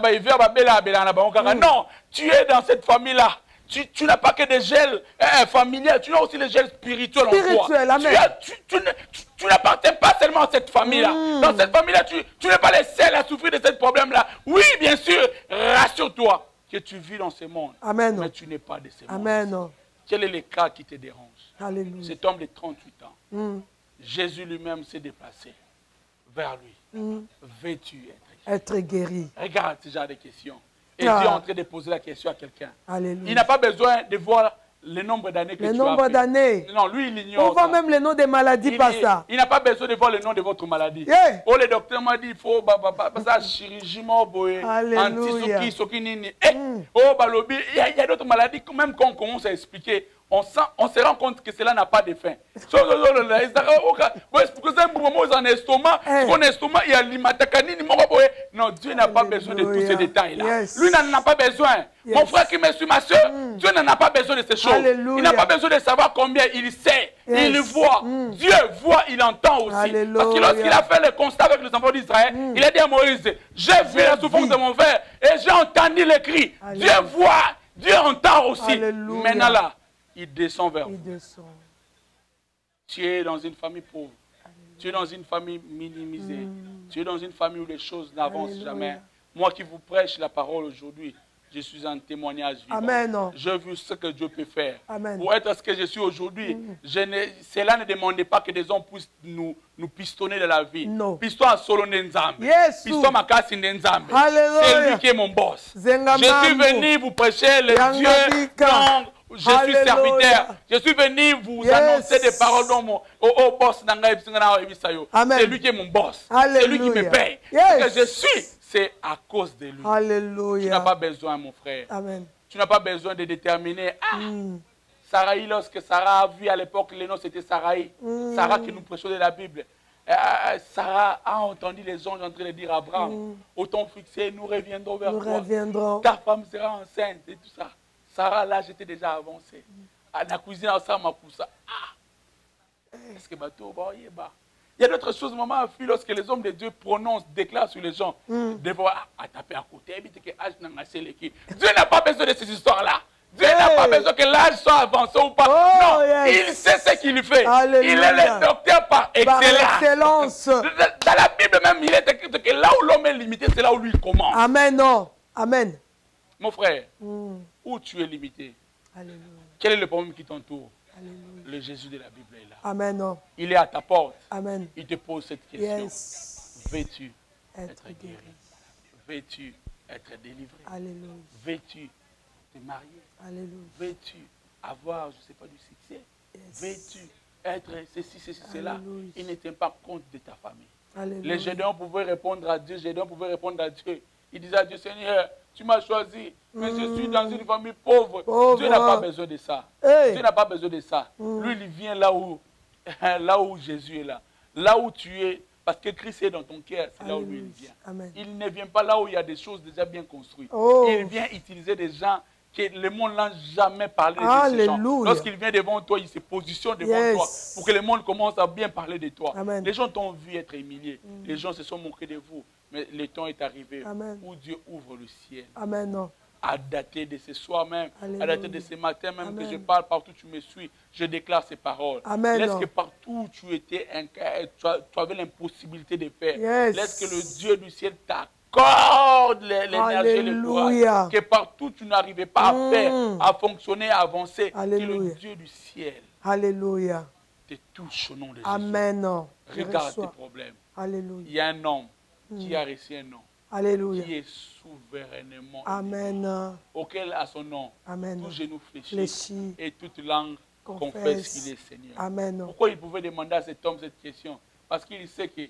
ba hiver ba bela na ba on. Non, tu es dans cette famille là. Tu n'as pas que des gels familiales, tu as aussi les gels spirituels en toi. Spirituel, amen. Tu n'appartiens pas seulement à cette famille-là. Dans cette famille-là, tu n'es pas les seuls à souffrir de ce problème-là. Oui, bien sûr, rassure-toi que tu vis dans ce monde. Amen. Mais tu n'es pas de ce monde. Amen. Quel est le cas qui te dérange? Alléluia. Cet homme de 38 ans, Jésus lui-même s'est déplacé vers lui, vêtu être guéri. Regarde ce genre de questions. Et Dieu est en train de poser la question à quelqu'un. Alléluia. Il n'a pas besoin de voir le nombre d'années que tu as. Le nombre d'années. Non, lui, il ignore. On voit même le nom des maladies, pas ça. Il n'a pas besoin de voir le nom de votre maladie. Yeah. Oh, le docteur m'a dit il faut ça chirurgie Alléluia. Oh, balobi, il y a d'autres maladies, même quand on commence à expliquer, on se rend compte que cela n'a pas de fin. Non, Dieu n'a pas besoin de tous ces détails-là. Yes. Lui n'en a pas besoin. Yes. Mon frère qui me suit, ma soeur, Dieu n'en a pas besoin de ces choses. Alléluia. Il n'a pas besoin de savoir combien il sait. Yes. Il voit. Dieu voit, il entend aussi. Alléluia. Parce que lorsqu'il a fait le constat avec les enfants d'Israël, il a dit à Moïse, j'ai vu la souffrance de mon frère et j'ai entendu les cris. Alléluia. Dieu voit, Dieu entend aussi. Alléluia. Maintenant là, il descend vers vous. Il descend. Tu es dans une famille pauvre. Tu es dans une famille minimisée. Tu es dans une famille où les choses n'avancent jamais. Moi qui vous prêche la parole aujourd'hui, je suis un témoignage vivant. Amen. J'ai vu ce que Dieu peut faire. Amen. Pour être ce que je suis aujourd'hui, cela ne demandait pas que des hommes puissent nous pistonner de la vie. Non. Piston à solo Nzambe. Yes. Piston à Makasi Nzambe. Alléluia. C'est lui qui est mon boss. Zenga Je suis Mambo. venu vous prêcher le Yanga Dieu Bika. dont je suis Alléluia. serviteur. Je suis venu vous Yes. annoncer des paroles dont mon boss Nanga Ebisingana Ebisayo. Amen. C'est lui qui est mon boss. Alléluia. C'est lui qui me paye. Yes. Ce que je suis, c'est à cause de lui. Tu Alléluia. n'as pas besoin, mon frère. Amen. Tu n'as pas besoin de déterminer, Sarai, lorsque Sarah a vu à l'époque, le nom c'était Sarai. Sarah qui nous prêchait de la Bible. Sarah a entendu les anges en train de dire à Abraham, au temps fixé, nous reviendrons vers toi. Reviendrons. Ta femme sera enceinte et tout ça. Sarah, là, j'étais déjà avancé. À la cuisine, ça m'a poussé. Est-ce que bateau, il y a d'autres choses, maman, lorsque les hommes de Dieu prononcent, déclarent sur les gens, devoir taper à côté, Dieu n'a pas besoin de ces histoires-là. Dieu n'a pas besoin que l'âge soit avancé ou pas. Non, il sait ce qu'il fait. Alléluia. Il est le docteur par excellence. Dans la Bible même, il est écrit que là où l'homme est limité, c'est là où lui commence. Amen, non. Amen. Mon frère, où tu es limité? Alléluia. Quel est le problème qui t'entoure? Alléluia. Le Jésus de la Bible est là. Amen, non. Il est à ta porte. Amen. Il te pose cette question. Yes. Veux-tu Être guéri? Veux-tu être délivré? Alléluia. Veux-tu te marier? Alléluia. Veux-tu avoir, je ne sais pas, du succès? Yes. Veux-tu être ceci, cela? Alléluia. Il ne tient pas compte de ta famille. Alléluia. Les Gédéons pouvaient répondre à Dieu. Gédéon pouvait répondre à Dieu. Il disait à Dieu, Seigneur, tu m'as choisi, mais je suis dans une famille pauvre. Dieu n'a pas besoin de ça. Hey. Dieu n'a pas besoin de ça. Lui, il vient là où Jésus est là. Là où tu es, parce que Christ est dans ton cœur, c'est là où lui il vient. Amen. Il ne vient pas là où il y a des choses déjà bien construites. Oh. Il vient utiliser des gens que le monde n'a jamais parlé de ces gens. Alléluia. Lorsqu'il vient devant toi, il se positionne devant toi pour que le monde commence à bien parler de toi. Amen. Les gens t'ont vu être humiliés. Les gens se sont moqués de vous. Mais le temps est arrivé où Dieu ouvre le ciel. Amen, non. À dater de ce soir même, Alléluia. à dater de ce matin même Amen. que je parle, partout où tu me suis, je déclare ces paroles. Amen. Laisse que partout où tu étais, tu avais l'impossibilité de faire. Yes. Laisse que le Dieu du ciel t'accorde l'énergie et le courage. Alléluia. Que partout où tu n'arrivais pas à faire, à fonctionner, à avancer, Alléluia. que le Dieu du ciel Alléluia. te touche au nom de Jésus. Amen, non. Je Regarde tes reçois. problèmes. Alléluia. Il y a un homme qui a reçu un nom, Alléluia. qui est souverainement Amen. auquel à son nom, Amen. tout genou fléchit Fléchit. et toute langue confesse qu'il est Seigneur. Amen. Pourquoi il pouvait demander à cet homme cette question? Parce qu'il sait que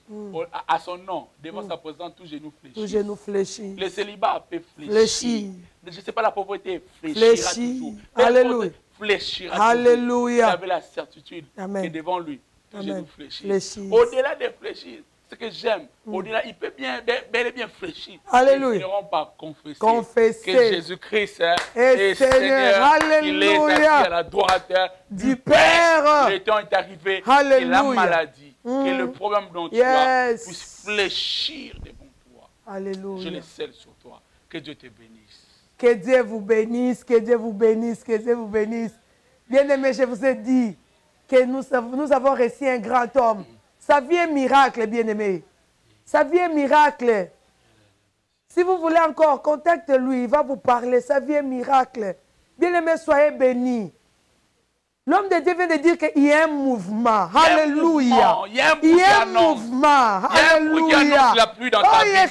à son nom, devant sa présence, tout genou fléchit. Tout genou fléchit. Le célibat peut fléchir. Fléchit. Je ne sais pas, la pauvreté fléchira Fléchit. toujours. Alléluia. Fléchira Alléluia. toujours. Il avait la certitude Amen. que devant lui, tout Amen. genou fléchit. Fléchit. Au-delà de fléchir, ce que j'aime, au-delà, il peut bel et bien fléchir. Alléluia. Ils finiront par Confesser que Jésus-Christ est Seigneur. qu'il est assis Alléluia. à la droite Du Père. Le temps est arrivé Alléluia. que la maladie, que le problème dont tu as puisse fléchir devant toi. Je Alléluia. le scelle sur toi. Que Dieu te bénisse. Que Dieu vous bénisse, que Dieu vous bénisse, que Dieu vous bénisse. Bien-aimés, je vous ai dit que nous avons reçu un grand homme. Sa vie est miracle, bien-aimé. Sa vie est miracle. Si vous voulez encore, contactez-lui, il va vous parler. Sa vie est miracle. Bien-aimé, soyez bénis. L'homme de Dieu vient de dire qu'il y a un mouvement. Alléluia. Il y a un Il y a un mouvement. mouvement. Il y a un bruit qui Alléluia. annonce la pluie dans ta vie, my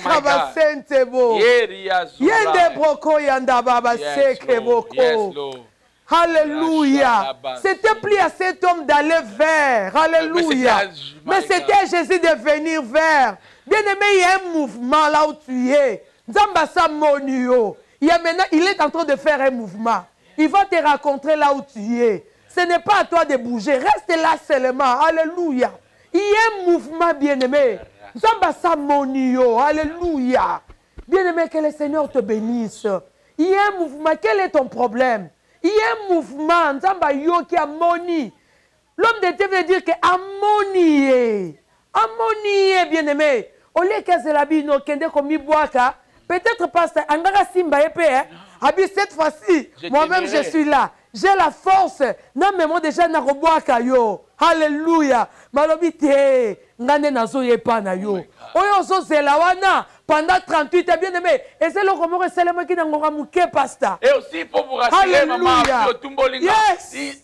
God. Yende broko yanda baba seke boko. Yes, Lord. Alléluia. C'était plus à cet homme d'aller vers. Alléluia. Mais c'était à Jésus de venir vers. Bien-aimé, il y a un mouvement là où tu es. Nzambasa Monio. Il est en train de faire un mouvement. Il va te rencontrer là où tu es. Ce n'est pas à toi de bouger. Reste là seulement. Alléluia. Il y a un mouvement, bien-aimé. Nzambasa Monio. Alléluia. Bien-aimé, que le Seigneur te bénisse. Il y a un mouvement. Quel est ton problème? Il y a un mouvement. Nzamba yo qui a moni. L'homme de Dieu veut dire que amonié. Amonié, bien-aimé. Au lieu que c'est la vie, no kende komi boaka. Peut-être pasteur Angara Simba épée. Abi cette fois-ci, moi-même je suis là. J'ai la force. Non mais moi déjà na roboaka yo. Alléluia. Malobi te ngane nazo yepa na yo. Oyo so zelawana pendant 38 ans, bien aimé. Et c'est le comment seulement qui n'a pas pasteur. Et aussi il faut vous rassurer, maman.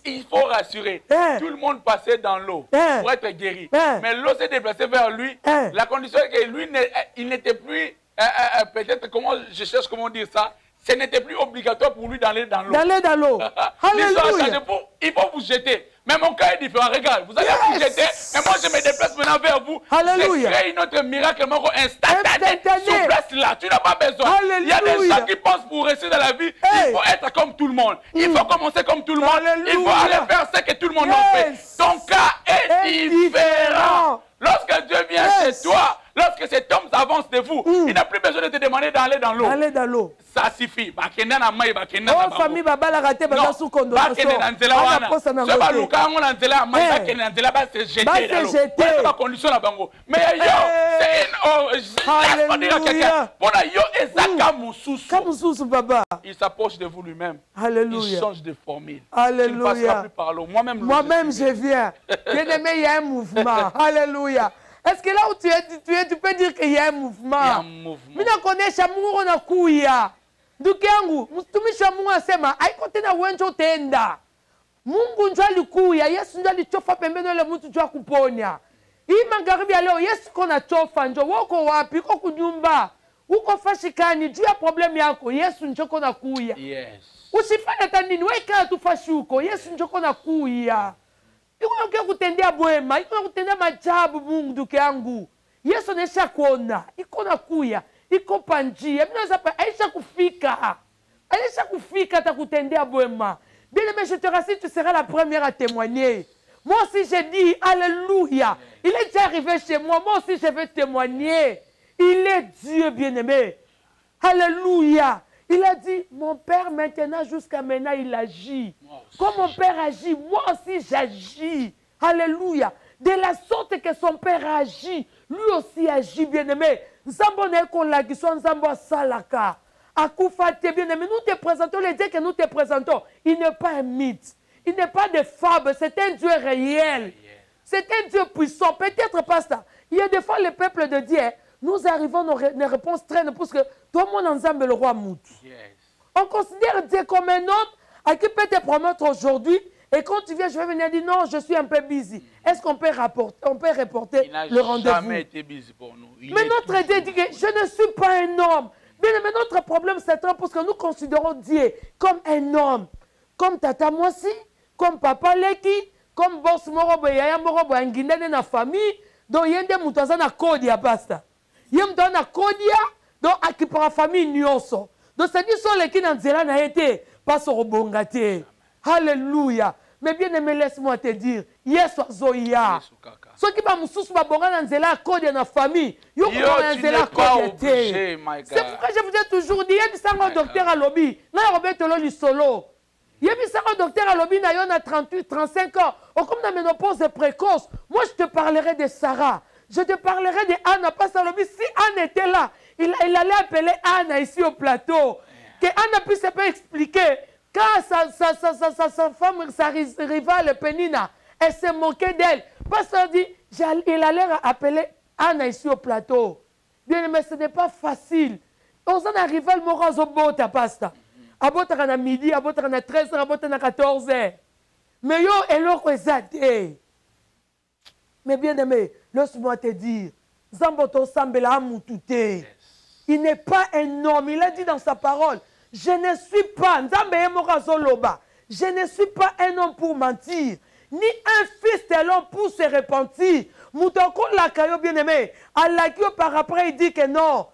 Il faut rassurer. Tout le monde passait dans l'eau pour être guéri. Mais l'eau s'est déplacée vers lui. La condition est que lui, il n'était plus, peut-être, je cherche comment dire ça, ce n'était plus obligatoire pour lui d'aller dans l'eau. D'aller dans l'eau. Alléluia. Il faut vous jeter. Mais mon cas est différent. Regarde, vous allez vous jeter, et moi je me déplace maintenant vers vous. Alléluia. Je crée une autre miracle instantané. Sur place là, tu n'as pas besoin. Alléluia. Il y a des gens qui pensent pour réussir dans la vie, il faut être comme tout le monde. Il faut commencer comme tout le monde. Alléluia. Il faut aller faire ce que tout le monde en fait. Ton cas est différent. Lorsque Dieu vient chez toi, lorsque cet homme avance de vous, il n'a plus besoin de te demander d'aller dans l'eau. Aller dans l'eau. Ça suffit. Oh, famille, baba la raté, baba sous condamnation. C'est pas le cas, on a c'est la condition là bango. Mais yo, c'est il s'approche de vous lui-même. Alléluia. Il change de formule. Alléluia. Il ne passera plus par l'eau. Moi-même, je viens. Bien-aimé, il y a un mouvement. Alléluia. Est-ce que là où tu es, tu peux dire qu'il y a un mouvement? Il y a un mouvement. Je connais Chamour, on a Kouya. Dukengu, Mustumi Chamour, Sema, Aïkote na Wenjo Tenda. Mungu njwa likuya, Yesu njwa lichofa pembeno le mutu njwa kuponya. Hii magharibi ya leo, Yesu kona chofa njo, wako wapi, uko kunyumba, uko fashikani, juu ya problem yako, Yesu njoko na kuya. Yes. Usifanye tanini, weka tufashi uko, Yesu njoko na kuya. Iko kutendea bwema, iko kutendea majabu Mungu duke yangu. Yesu nesha kuona, iko na kuya, iko panjia. Mimi nasema aisha kufika. Aisha kufika atakutendea bwema. Bien aimé, je te rassure, tu seras la première à témoigner. Moi aussi j'ai dit alléluia. Il est déjà arrivé chez moi, moi aussi je vais témoigner. Il est Dieu bien-aimé. Alléluia. Il a dit, mon père maintenant, jusqu'à maintenant, il agit. Comme mon père agit, moi aussi j'agis. Alléluia. De la sorte que son père agit, lui aussi agit, bien-aimé. Nzambo ne kolaki so nzambo salaka. Akufate, bien-aimé, nous te présentons, le Dieu que nous te présentons, il n'est pas un mythe. Il n'est pas de fable, c'est un Dieu réel. C'est un Dieu puissant. Peut-être pas ça. Il y a des fois, le peuple de Dieu, nous arrivons, nos réponses traînent parce que tout le monde ensemble le roi mout. On considère Dieu comme un homme à qui peut te promettre aujourd'hui. Et quand tu viens, je vais venir dire non, je suis un peu busy. Est-ce qu'on peut reporter le rendez-vous? Il n'a jamais été busy pour nous. Mais notre Dieu dit que je ne suis pas un homme. Mais notre problème, c'est parce que nous considérons Dieu comme un homme. Comme Tata Mwasi, comme Papa Leki, comme Boss Morobo, Yaya Morobo, Nguindane na famille. Donc, il y a des moutazans à Kodia, basta. Il y a des moutazans à Kodia, donc à qui pour la famille nyonso. Donc, c'est dit sur les qui n'ont pas été, pas sur le bongate. Alléluia. Mais bien aimé, laisse-moi te dire, yes, Zoya. Ceux qui vont sous ma bonga nzela Kodia na famille, yo nzela Kodia te. C'est pourquoi je vous ai toujours dit, il y a des docteur à lobby, là Robert Tolo solo. Il y a des docteur à lobby na yon a 38, 35 ans. Ou comme la ménopause est précoce, moi je te parlerai de Sarah. Je te parlerai de Anna, pas à lobby. Si Anne était là, il allait appeler Anna ici au plateau. Que Anna puisse pas expliquer. Quand sa femme, sa rivale Penina, elle s'est moquée d'elle. Pasteur dit, il allait appeler Anna ici au plateau. Bien, mais ce n'est pas facile. On s'en arrive à Morazo Bota, pasteur. À Bota, on a midi, à Bota, on a 13h, à Bota, on a 14h. Mais yo, et l'autre est. Mais bien aimé, laisse-moi te dire, Zamboto Sambela Amoutouté. Il n'est pas un homme, il a dit dans sa parole. Je ne suis pas, je ne suis pas un homme pour mentir, ni un fils de l'homme pour se repentir. Moutoko Lakayo bien-aimé, Alakio par après il dit que non,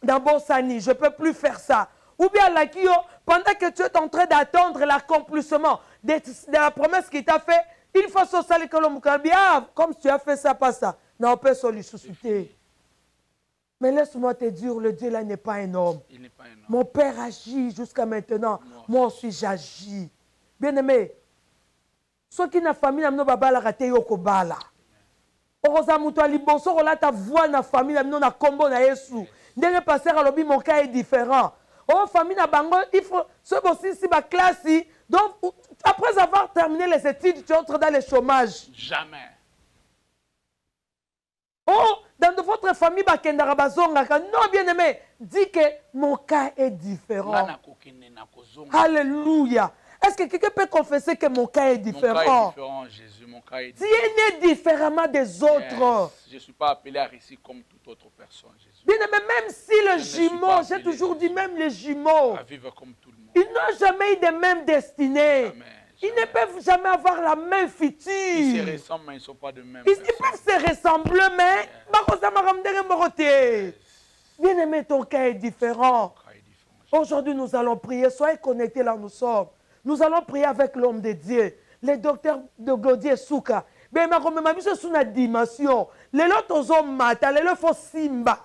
dans Bossani, je ne peux plus faire ça. Ou bien Alakio, pendant que tu es en train d'attendre l'accomplissement de la promesse qu'il t'a fait, il faut se salir que l'homme bien, comme tu as fait ça, pas ça. Non, on peut se lui susciter. Mais laisse-moi te dire, le Dieu là n'est pas un homme. Il n'est pas un homme. Mon père agit jusqu'à maintenant. Moi aussi j'agis. Bien aimé, ceux qui n'ont famille, n'ont pas la raté yokobala. Heureusement, toi liboso, là ta voix na famille, n'ont na combo na Yesu. Dès que passer à l'objet, mon cas est différent. Oh famille na bango, il faut ce aussi si ma classe. Donc après avoir terminé les études, tu entres dans le chômage. Jamais. Oh, dans votre famille, non, bien aimé, dis que mon cas est différent. Alléluia. Est-ce que quelqu'un peut confesser que mon cas est différent? Mon cas est différent, Jésus. Mon cas est différent. Tu es né différemment des autres. Yes. Je ne suis pas appelé à réussir comme toute autre personne, Jésus. Bien aimé, même si les jumeaux, j'ai toujours dit même les jumeaux, à vivre comme tout le monde. Ils n'ont jamais eu de même destinée. Ils ne peuvent jamais avoir la même future. Ils se ressemblent, mais ils ne sont pas de même. Ils peuvent se ressembler, mais bien aimé, ton cas est différent. Aujourd'hui, nous allons prier. Soyez connectés là où nous sommes. Nous allons prier avec l'homme de Dieu, le docteur de Godier Souka. Mais ma mission sur une dimension. Les lotos ont mata, les lotos simba.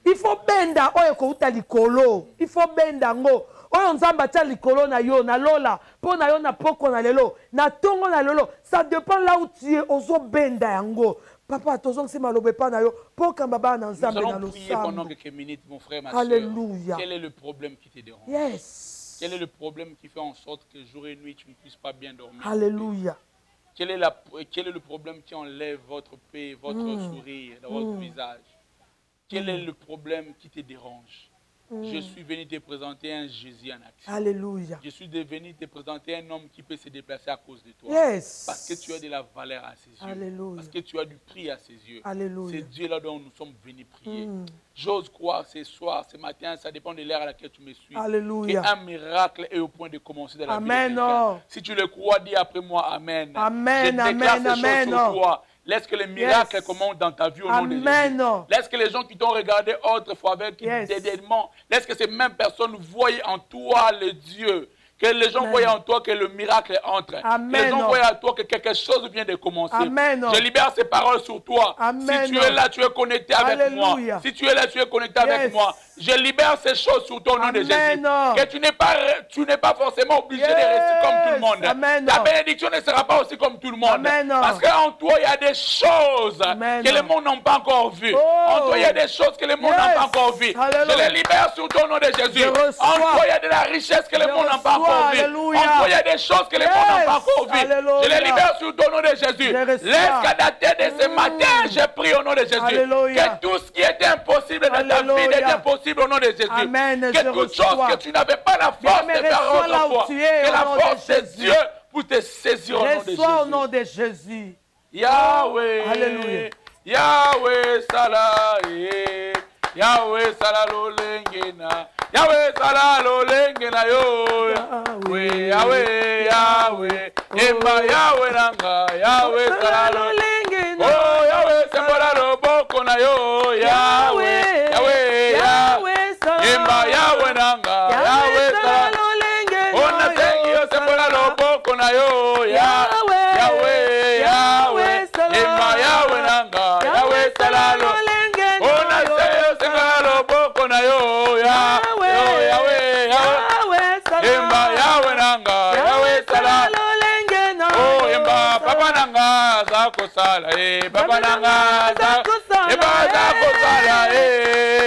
Il faut benda oyo kouta likolo. Il faut benda ngo. Oyo nzamba tia likolo na yo na lola. Po na yo na poko na lelo. Na tongo na lelo. Ça dépend là où tu es. Ozo benda yango. Papa, tozong si malobe pa na yo. Po kambaba na nzambe na lo. Nous allons prier pendant quelques minutes, mon frère, ma soeur. Alléluia. Quel est le problème qui te dérange? Yes. Quel est le problème qui fait en sorte que jour et nuit tu ne puisses pas bien dormir? Alléluia. Quel est le problème qui enlève votre paix, votre sourire dans votre visage? Quel est le problème qui te dérange? Je suis venu te présenter un Jésus en action. Alléluia. Je suis venu te présenter un homme qui peut se déplacer à cause de toi. Yes. Parce que tu as de la valeur à ses yeux. Alléluia. Parce que tu as du prix à ses yeux. Alléluia. C'est Dieu là dont nous sommes venus prier. J'ose croire ce soir, ce matin, ça dépend de l'heure à laquelle tu me suis. Alléluia. Qu'un miracle est au point de commencer dans la vie de Amen. quelqu'un. Si tu le crois, dis après moi Amen. Amen. Je déclare Amen. ces choses sur toi. Laisse que les miracles commencent dans ta vie au nom de Jésus. Laisse que les gens qui t'ont regardé autrefois avec des démons, laisse que ces mêmes personnes voient en toi le Dieu. Que les gens voient en toi que le miracle entre. Amen. Que les gens voient en toi que quelque chose vient de commencer. Amen. Je libère ces paroles sur toi. Amen. Si tu es là, tu es connecté avec Alléluia. moi. Si tu es là, tu es connecté avec moi. Je libère ces choses sur ton nom de Jésus. Que tu n'es pas forcément obligé de rester comme tout le monde. Amen. Ta bénédiction ne sera pas aussi comme tout le monde. Amen. Parce qu'en toi, il y a des choses que le monde n'a pas encore vues. En toi, il y a des choses que le monde n'a pas encore vues. Je les libère sur ton nom de Jésus. En toi, il y a de la richesse que le monde n'a pas encore vue. Alléluia. En toi, il y a des choses que le monde n'a pas encore vues. Je les libère sur ton nom de Jésus. Laisse qu'à dater de ce matin, je prie au nom de Jésus. Alléluia. Que tout ce qui était impossible dans ta vie devienne possible au nom de Jésus. Amen. Que toute chose que tu n'avais pas la force de faire autrefois, que la force de Dieu pour te saisir au nom de Jésus. Reçois au nom de Jésus. Yahweh. Alléluia. Yahweh Salahi. Yahweh Salalolengena. Yahweh Salalolengena yo. Yahweh, Yahweh, Yahweh. Emma Yahweh Nanga. Yahweh Salalolengena. Oh, Yahweh Salaloboko na yo. Yahweh, Yahweh, Yahweh. Emma Yahweh Nanga. Yahweh Salalolengena. Oh, na tengi yo Salaloboko na yo. Yahweh, Yahweh, Yahweh. Emma Yahweh Nanga. Yahweh Salalolengena. Oh, na tengi yo Salaloboko na yo. Yahweh, Yahweh, Yahweh. Emma Yahweh Nanga. Yahweh Salalolengena. Oh, Emma Papa Nanga zako sala. Papa Nanga zako sala. Zako sala.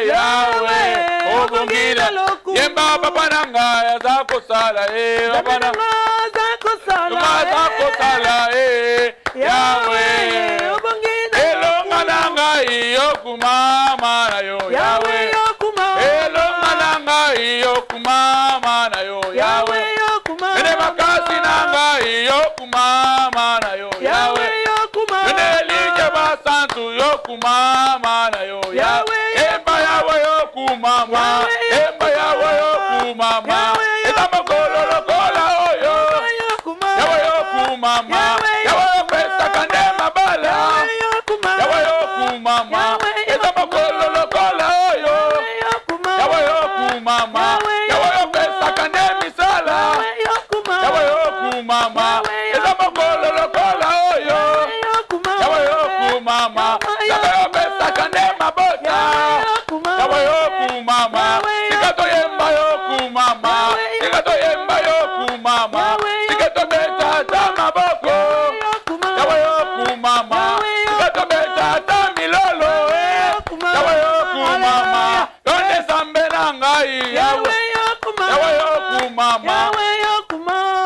Yahweh. Oh, bongila. Emma Papa Nanga zako sala. Papa Nanga zako sala. Yahweh. Elonga nanga iyokumama na yo. Yahweh. Elonga nanga iyokumama na yo. Yahweh. Ene makasi nanga iyokumama na yo. Yahweh. Ene linje basantu yokumama na yo. Yahweh. Emba Yahweh yokumama. Emba Yahweh yokumama. Eza mokolo lokola oyo. Yahweh yokumama. Yahweh pesa kande mabala. Yahweh yokumama. Eza mokolo lokola oyo. Yahweh yokumama. Yahweh pesa kande misala. Yahweh yokumama. Eza mokolo lokola oyo. Yahweh yokumama. Yahweh pesa kande mabota. Yahweh yokumama. Sikato yemba yokumama. Sikato yemba yokumama. Sikato beta tamaboko. Yahweh yokumama. Sikato beta tamilolo. Yahweh yokumama. Yonde sambe nangai. Yahweh yokumama.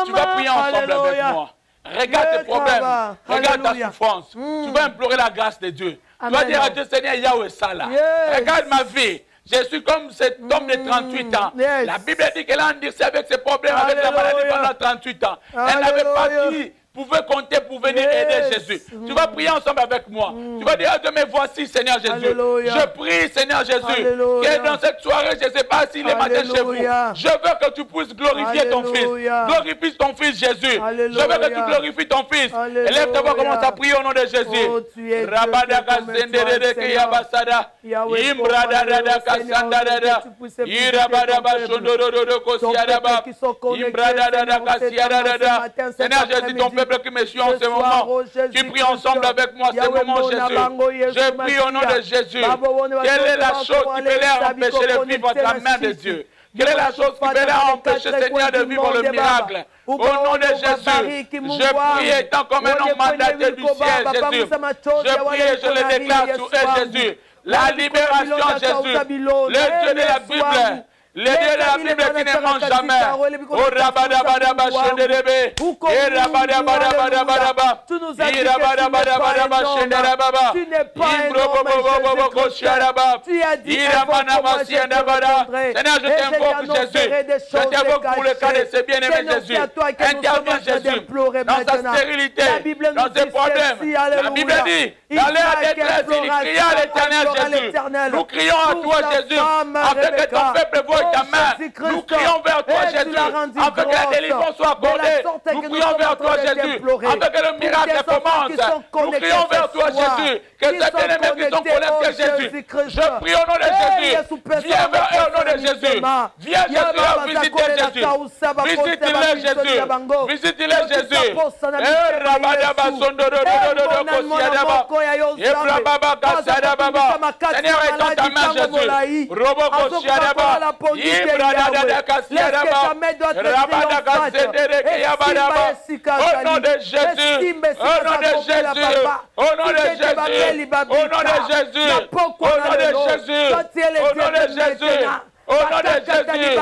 Tu vas prier ensemble avec moi. Regarde tes problèmes. Regarde ta souffrance. Tu vas implorer la grâce de Dieu. Tu vas dire à Dieu, Seigneur, Yahweh Salah. Regarde ma vie. Je suis comme cet homme de 38 ans. La Bible dit qu'elle a endurci avec ses problèmes, avec la maladie pendant 38 ans. Elle n'avait pas dit pouvez compter pour venir aider Jésus. Tu vas prier ensemble avec moi. Tu vas dire, Dieu, mais voici, Seigneur Jésus. Alléluia. Je prie, Seigneur Jésus, Alléluia. que dans cette soirée, je ne sais pas s'il est matin chez vous, Alléluia. je veux que tu puisses glorifier ton Fils. Alléluia. Glorifie ton Fils Jésus. Alléluia. Je veux que tu glorifies ton Fils. Alléluia. Élève ta voix, commence à prier au nom de Jésus. Oh, tu es Dieu, Rabadaka Dieu comme toi, Zendere Seigneur. Yabasada. Yahweh, Imbradadaka Seigneur, Sandadada. que tu puisses écouter Irabadaba ton peuple. Shondorodo Kosiadaba. qui sont connectés, Imbradadaka Seigneur, Siadada. cet matin, Seigneur cet Jésus, ton après-midi. peuple qui me suit en Ce ce soir, moment. oh Jésus Tu pries Christ. ensemble avec moi ce Yahweh, moment, Mona Bango, Jésus. Yeshua Je prie au nom de Mashiach. Jésus. Baba, on Quelle est la va chose qui peut leur empêcher de vivre la main de Dieu? Quelle est la chose qui peut leur empêcher, Seigneur, de vivre le miracle? Au nom de Jésus, je prie étant comme un homme mandaté du ciel, Jésus. Je prie et je le déclare sur eux, Jésus. La libération, Jésus. Le Dieu de la Bible. Le Dieu de la Bible qui ne mange jamais. Oh rabadabadaba shenderebe. Et rabadabadabadabadaba. Irabadabadabadaba shenderababa. Imbrobobobobobo shenderababa. Iramanama shenderababa. Seigneur, je t'invoque, Jésus. Je t'invoque pour le cas de ces bien-aimés, Jésus. Interviens, Jésus, dans sa stérilité, dans ses problèmes. La Bible dit, dans leur détresse, il cria à l'Éternel, Jésus. Nous crions à toi, Jésus, afin que ton peuple voie ta main. Nous crions vers toi, Jésus, afin que la délivrance soit accordée. Nous crions vers toi, Jésus, afin que le miracle commence. Nous crions vers toi, Jésus, que ces bien-aimés qui sont connectés, Jésus. Je prie au nom de Jésus. Viens vers eux au nom de Jésus. Viens, Jésus, visiter Jésus. Visite-les, Jésus. Visite-les, Jésus. Seigneur, étends ta main, Jésus. Roboko Siadaba. Au nom de Jésus, au nom de Jésus, au nom de Jésus, au nom de Jésus, au nom de Jésus, au nom de Jésus. Au nom de Jésus,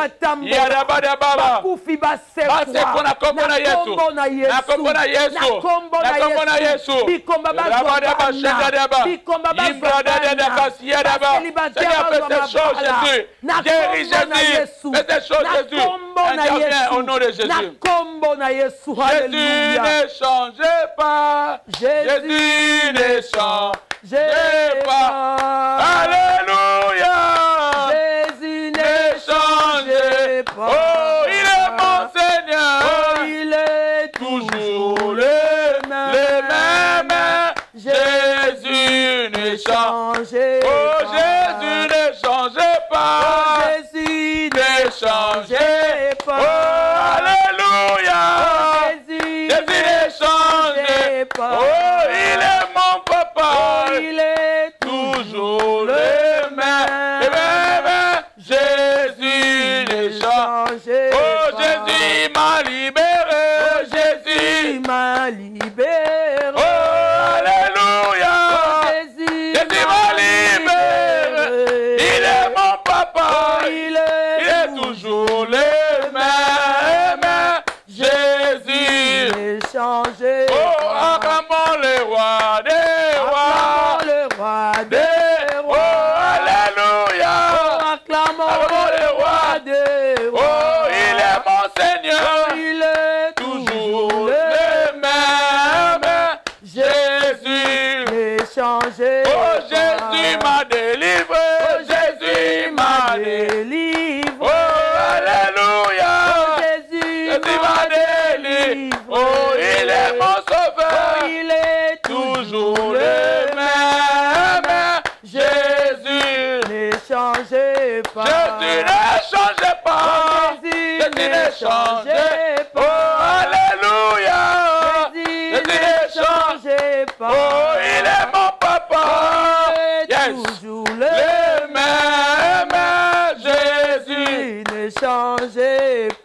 Yarabadababa, Basekona Nakombona Yesu, Nakombona Yesu, Rabadaba Shadaba, Imbradadaba Siadaba, Seigneur, fais ces choses, Jésus, guéris Jésus, fais ces choses, Jésus, interviens au nom de Jésus. Jésus ne change pas, Jésus ne change pas, Alléluia. Oh, il est mon Seigneur. Oh, il est toujours le même. Jésus ne change pas. Oh, Jésus ne change pas. Oh, Jésus ne change pas. Oh, Alléluia. Oh, Jésus ne change pas. Oh, il est mon papa. Oh, il est toujours le même. Jésus ne change pas. Oh, Jésus m'a libéré. Oh, Jésus m'a libéré. Oh, Alléluia. Oh, Jésus m'a libéré. Il est mon papa. Oh, il est toujours le même. Jésus ne change pas. Oh, acclamons le roi des rois. Le roi des Oh, Alléluia. Acclamons le roi des rois. Oh, il est mon Seigneur. Oh, il est toujours le même. Jésus ne change pas. Oh, Jésus m'a délivré. Oh, Jésus m'a délivré. délivré. Oh, Alléluia. Oh, Jésus m'a délivré. Oh, il est mon sauveur. Oh, il est toujours le même. Jésus ne change pas. Jésus ne change pas. Oh, Jésus ne change pas. Oh, Alléluia. Jésus ne change pas. Oh, il est mon papa. Yes. Toujours le même. Jésus ne change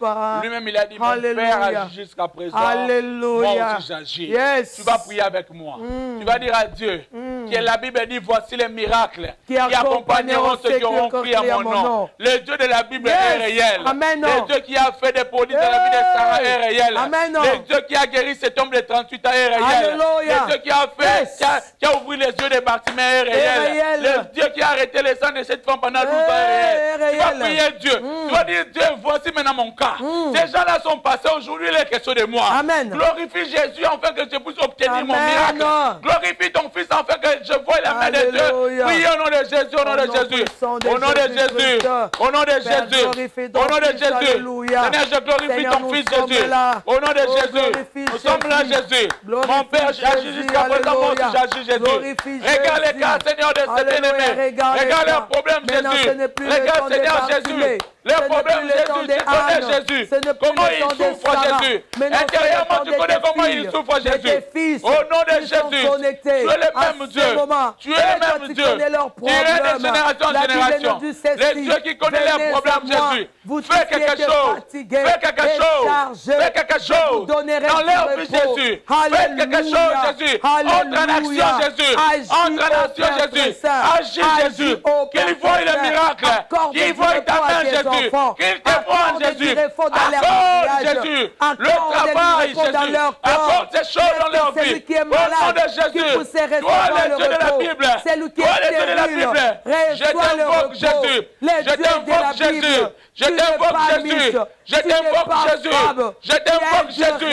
pas. Lui-même, il a dit, mon Père agit jusqu'à présent. Alléluia. Moi aussi, j'agis. Yes. Tu vas prier avec moi. Tu vas dire à Dieu, Que la Bible dit, voici les miracles qui accompagneront ceux qui auront crié à mon nom. Le Dieu de la Bible est réel. Amen. Le Dieu qui a fait des prodiges dans la vie de Sarah est réel. Amen. Le Dieu qui a guéri cet homme de 38 ans est réel. Alléluia. Le Dieu qui a fait, qui a ouvert les yeux des bâtiments est réel. Le Dieu qui a arrêté les sang de cette femme pendant 12 ans est réel. Tu vas prier Dieu. Tu vas dire, Dieu, voici maintenant mon cas. Ces gens-là sont passés, aujourd'hui il est question de moi. Amen. Glorifie Jésus afin que je puisse obtenir mon miracle. Glorifie ton Fils afin que je voie la main de Dieu. Priez au nom de Jésus, au nom de Jésus. Au nom de Jésus. Au nom de Jésus. Au nom de Jésus. Seigneur, je glorifie ton Fils Jésus. Au nom de Jésus. Nous sommes là, Jésus. Mon Père, j'agis jusqu'à présent, moi aussi j'agis, Jésus. Regarde les cas, Seigneur, de cet ennemi. Regarde leurs problèmes, Jésus. Regarde, Seigneur Jésus. Les problèmes, Jésus, comment il souffre, Jésus. Intérieurement, tu connais comment il souffre, Jésus. Au nom de Jésus, tu es le même Dieu. Tu es le même Dieu. Tu es de génération en génération. Les dieux qui connaissent leurs problèmes, Jésus. Fais quelque chose. Fais quelque chose. Fais quelque chose. Dans leur vie, Jésus. Fais quelque chose, Jésus. Entre en action, Jésus. Entre en action, Jésus. Agis, Jésus. Qu'il voie le miracle. Qu'il voie ta main, Jésus. Qu'il te prenne, Jésus. Accorde, Jésus. Le travail, Jésus. Accorde ces choses dans leur vie. Au nom de Jésus. Toi, le Dieu de la Bible. Toi, le Dieu de la Bible. Je t'invoque, Jésus. Je t'invoque, Jésus. Je t'invoque, Jésus. Je t'invoque, Jésus. Je t'invoque, Jésus.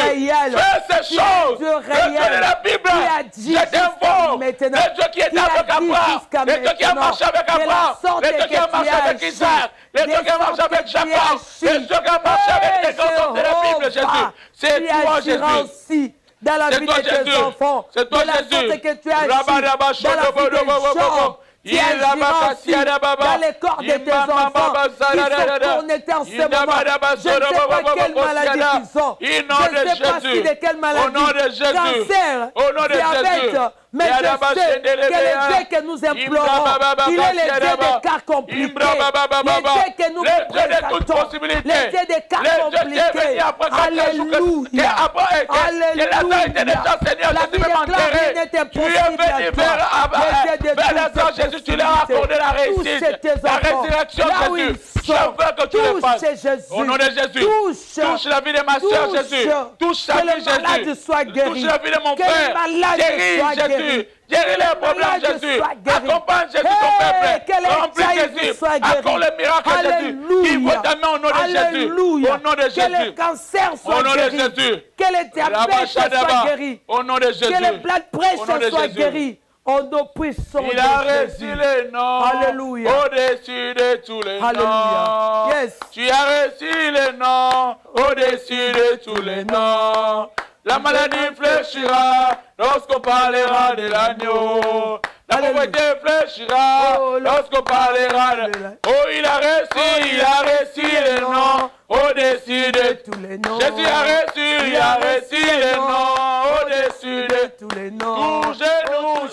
Fais ces choses. Le Dieu de la Bible. Je t'invoque. Le Dieu qui est avec Abraham. Le Dieu qui a marché avec Abraham. Le Dieu qui a marché avec Isaac. Le Dieu qui a marché avec Jacob. Le Dieu qui a marché avec les grands hommes de la Bible, Jésus. C'est toi, Jésus. Dans la vie de tes enfants. C'est toi, Jésus. Que tu as dans la vie des gens. Qui agira dans les corps de tes enfants qui sont connectés en ce moment. Je ne sais pas quelle maladie ils ont. Je ne sais pas si de quelle maladie. Cancer, diabète. Mais je sais que le Dieu que nous implorons, il est le Dieu des cas compliqués. Le Dieu que nous présentons. Le Dieu des cas compliqués. Alléluia. Alléluia. La vie de Claire n'était possible à toi. Jésus, tu leur as accordé la réussite, la résurrection, Jésus. Je veux que tu le fasses. Au nom de Jésus, touche la vie de ma soeur, Jésus. Touche sa vie, Jésus. Touche la vie de mon frère. Guéris, Jésus. Guéris les problèmes, Jésus. Accompagne Jésus, ton peuple. Remplis Jésus. Accorde le miracle, Jésus. Qui voit ta main au nom de Jésus. Au nom de Jésus. Que le cancer soit guéri. Que le diabète soit guéri. Au nom de Jésus. Que le blood pressure soit guéri. En nos puissants. Il a reçu les noms. Alléluia. Au-dessus de tous les Alléluia. noms. Yes. Tu as reçu les noms. Au-dessus de tous les noms. La maladie fléchira lorsqu'on parlera de l'agneau. La pauvreté fléchira lorsqu'on parlera de l'agneau. Oh, il a reçu les noms. Au-dessus de tous les noms. Jésus a reçu les noms. Au-dessus de tous les noms. Tout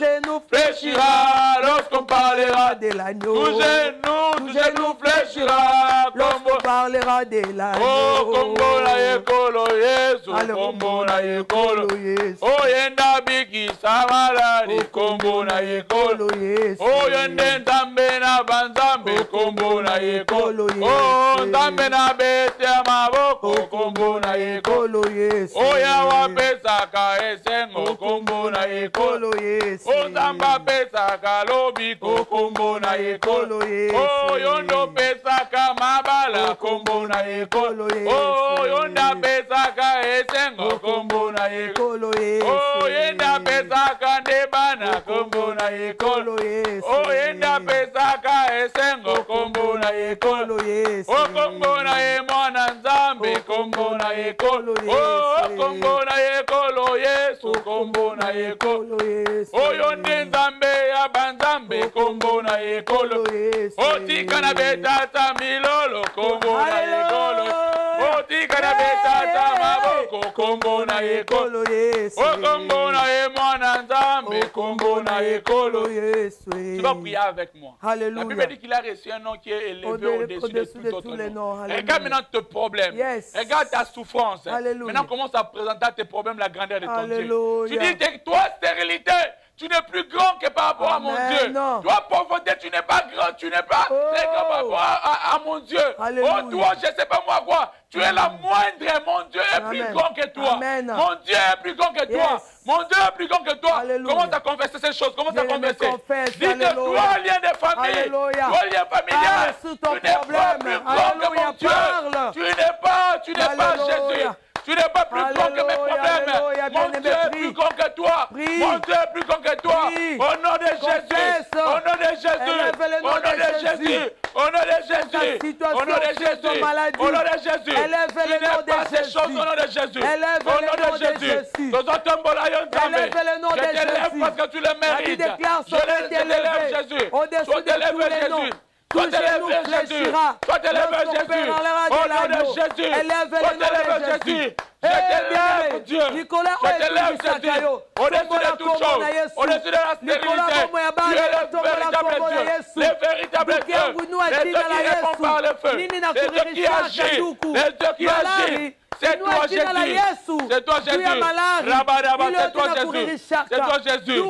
genou fléchira lorsqu'on parlera de l'agneau. Tout genou fléchira lorsqu'on parlera de l'agneau. Oh, Kombo na yekolo Yesu, Kombo na yekolo Yesu. Oh, yenda biki samala ni Kombo na yekolo Yesu. Oh, yende nzambe na banzambe Kombo na yekolo Yesu. Oh, nzambe na bete amaboko Kombo na yekolo Yesu. Oh, yawa pesa ka esengo Kombo na yekolo Yesu. Oh, nzamba pesa ka lobi Kombo na yekolo Yesu. Oh, yondo pesa ka mabala Kombo na yekolo Yesu. Oh, yonda pesa ka esengo Kombo na yekolo Yesu. Oh, yenda pesa ka ndebana Kombo na yekolo Yesu. Oh, yenda pesa ka esengo Kombo na yekolo Yesu. Oh, Kombo na ye mwana nzambe Kombo na yekolo Yesu. Oh, Kombo na yekolo Yesu Kombo na yekolo Yesu. Oh, yonde nzambe ya banzambe Kombo na yekolo Yesu. Oh, tika na betata milolo Kombo na yekolo. Oh, tika na betata maboko Kombo na yekolo Yesu. Oh, Kombo na ye mwana nzambe Kombo na yekolo Yesu. Tu vas prier avec moi. Alléluia. La Bible dit qu'il a reçu un nom qui est élevé au-dessus de tout autre nom. Regarde maintenant tes problèmes. Yes. Regarde ta souffrance. Alléluia. Maintenant commence à présenter à tes problèmes la grandeur de ton Alléluia. Dieu. Tu dis, toi, stérilité, Tu n'es plus grand que par rapport à mon Dieu. Toi, pauvreté, tu n'es pas grand. Tu n'es pas très grand par rapport à mon Dieu. Alléluia. Oh, toi, je ne sais pas moi quoi. Tu es la moindre. Mon Dieu est plus grand que toi. Amen. Mon Dieu est plus grand que toi. Mon Dieu est plus grand que toi. Alléluia. Commence à confesser ces choses. Commence à confesser. Dis que Alléluia. toi, lien de famille, Alléluia. toi, lien familial, Parle sur tu ton n'es pas problème. plus grand que Alléluia. mon Dieu. Parle. Tu n'es pas Alléluia. Jésus. Tu n'es pas plus grand que mes problèmes. Alléluia. Mon Dieu est plus grand que toi. Prie. Mon Dieu est plus grand que toi. Prie. Au nom de Jésus. Confesse. Au nom de Jésus. Élève le nom Au nom de de Jésus. Jésus. Au nom de Jésus. situation, Au nom de sur ton Jésus. maladie. Au nom de Jésus. Élève Tu le n'es nom de pas ces Jésus. choses au nom de Jésus. Élève Au le nom nom de de Jésus. Jésus. Dans ton tombeau, Élève le nom de je t'élève Jésus. parce que tu le La Bible mérites. déclare Je son nom t'élève élevé Jésus. au-dessus Sois de tous élevé les noms. Jésus. Tout Sois élevé genou Jésus. fléchira. Sois élevé Lorsqu'on Jésus. parlera Au de nom de l'agneau. Jésus. Élève Sois le nom élevé de Jésus. Jésus. Eh Je t'élève, bien, Dieu. Nicolas, Je t'élève, Jésus. Au-dessus de toute chose. Au-dessus de la stérilité. Tu es le véritable Dieu. Le véritable Dieu. Le Dieu qui répond par le feu. Le Dieu qui agit. Le Dieu qui agit. C'est toi Jésus. C'est toi Jésus. Rabba, c'est toi Jésus. C'est toi Jésus.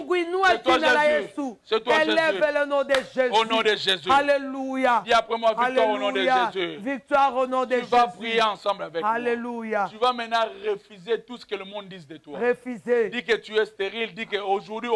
C'est toi Jésus. C'est toi Élève Jésus. le nom de Jésus. Au nom de Jésus. Alléluia. Dis après moi victoire au nom de Alléluia. Jésus. Victoire au nom de Tu Jésus. vas prier ensemble avec moi. Alléluia. Tu vas maintenant refuser tout ce que le monde dit de toi. Refuser. Dis que tu es stérile. Dis qu'aujourd'hui,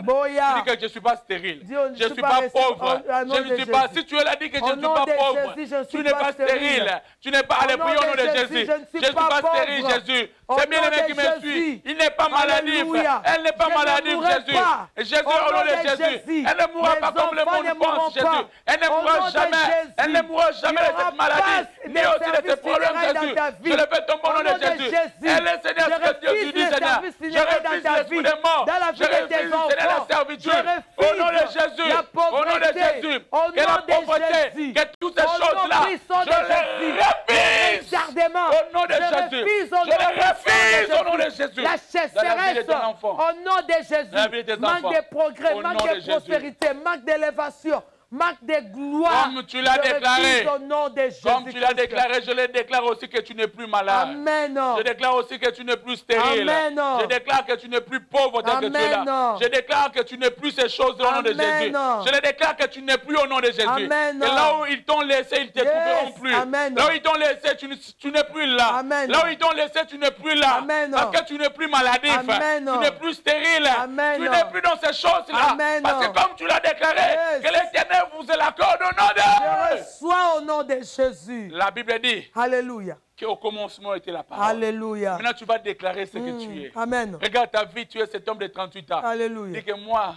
Boya. dis que je ne suis pas stérile. Dis, on ne Je ne suis suis pas pas resté- pauvre. au nom Je de ne suis pas. Jésus. Si tu es là, dis que je Au ne suis nom pas de pauvre. Jésus, je ne suis Tu n'es pas pas stérile. Tu n'es pas Au allé nom prier au de nom de Jésus, Jésus. je ne suis Je ne suis pas pas stérile, pauvre. Jésus. Au C'est bien nom aimé de qui me Jésus. suit. Il n'est pas maladif. Alléluia. Elle n'est pas Je ne maladif, mourrai Jésus. pas. Et Jésus, Au au nom nom de de Jésus. Jésus. Elle ne mourra Mes pas comme le enfants ne monde pense, mourront Jésus. pas. Elle ne Au mourra nom de jamais. Jésus. Elle ne mourra jamais Il y de aura cette maladie. pas Ni de aussi de service tes problèmes, funéraire dans Jésus. ta vie. Je le fais tomber au nom de Jésus. Elle est Seigneur, ce que Dieu refuse dit, les Seigneur. services Je funéraires dans refuse ta l'esprit vie, des morts. dans la vie Je de tes refuse, Seigneur, enfants. la servitude. Je Au nom de refuse Jésus. la Au nom de pauvreté. Jésus. Au Que la nom de pauvreté, Jésus. que toutes ces Au nom choses-là, puissant de je les Jésus. refuse. Retardement. Au nom de Je Jésus. refuse au Je nom les refuse au nom de Jésus. Jésus. La Dans la vie de chasseresse, tes enfants. au nom de Dans la vie de Jésus, tes manque enfants. de progrès, Au nom manque de de Jésus. prospérité, manque d'élévation, manque de gloire. Comme tu l'as Je déclaré. refuse au nom de Jésus. Comme tu l'as déclaré, je le déclare aussi que tu n'es plus malade. Amen. Je déclare aussi que tu n'es plus stérile. Amen. Je déclare que tu n'es plus pauvre tel que tu es là. Amen. Je déclare que tu n'es plus ces choses au nom de Amen. Jésus. Je le déclare que tu n'es plus au nom de Jésus. Amen. Et là où ils t'ont laissé, ils ne te Yes. trouveront plus. Amen. Là où ils t'ont laissé, tu n'es plus là. Amen. Là où ils t'ont laissé, tu n'es plus là. Amen. Parce que tu n'es plus maladif. Amen. Tu n'es plus stérile. Amen. Tu n'es plus dans ces choses-là. Amen. Parce que comme tu l'as déclaré, Yes. que l'Éternel vous accorde au nom de Je reçois au nom de Jésus. La Bible dit Alléluia. qu'au commencement était la parole. Alléluia. Maintenant, tu vas déclarer ce que tu es. Amen. Regarde ta vie, tu es cet homme de 38 ans. Alléluia. Dis que moi,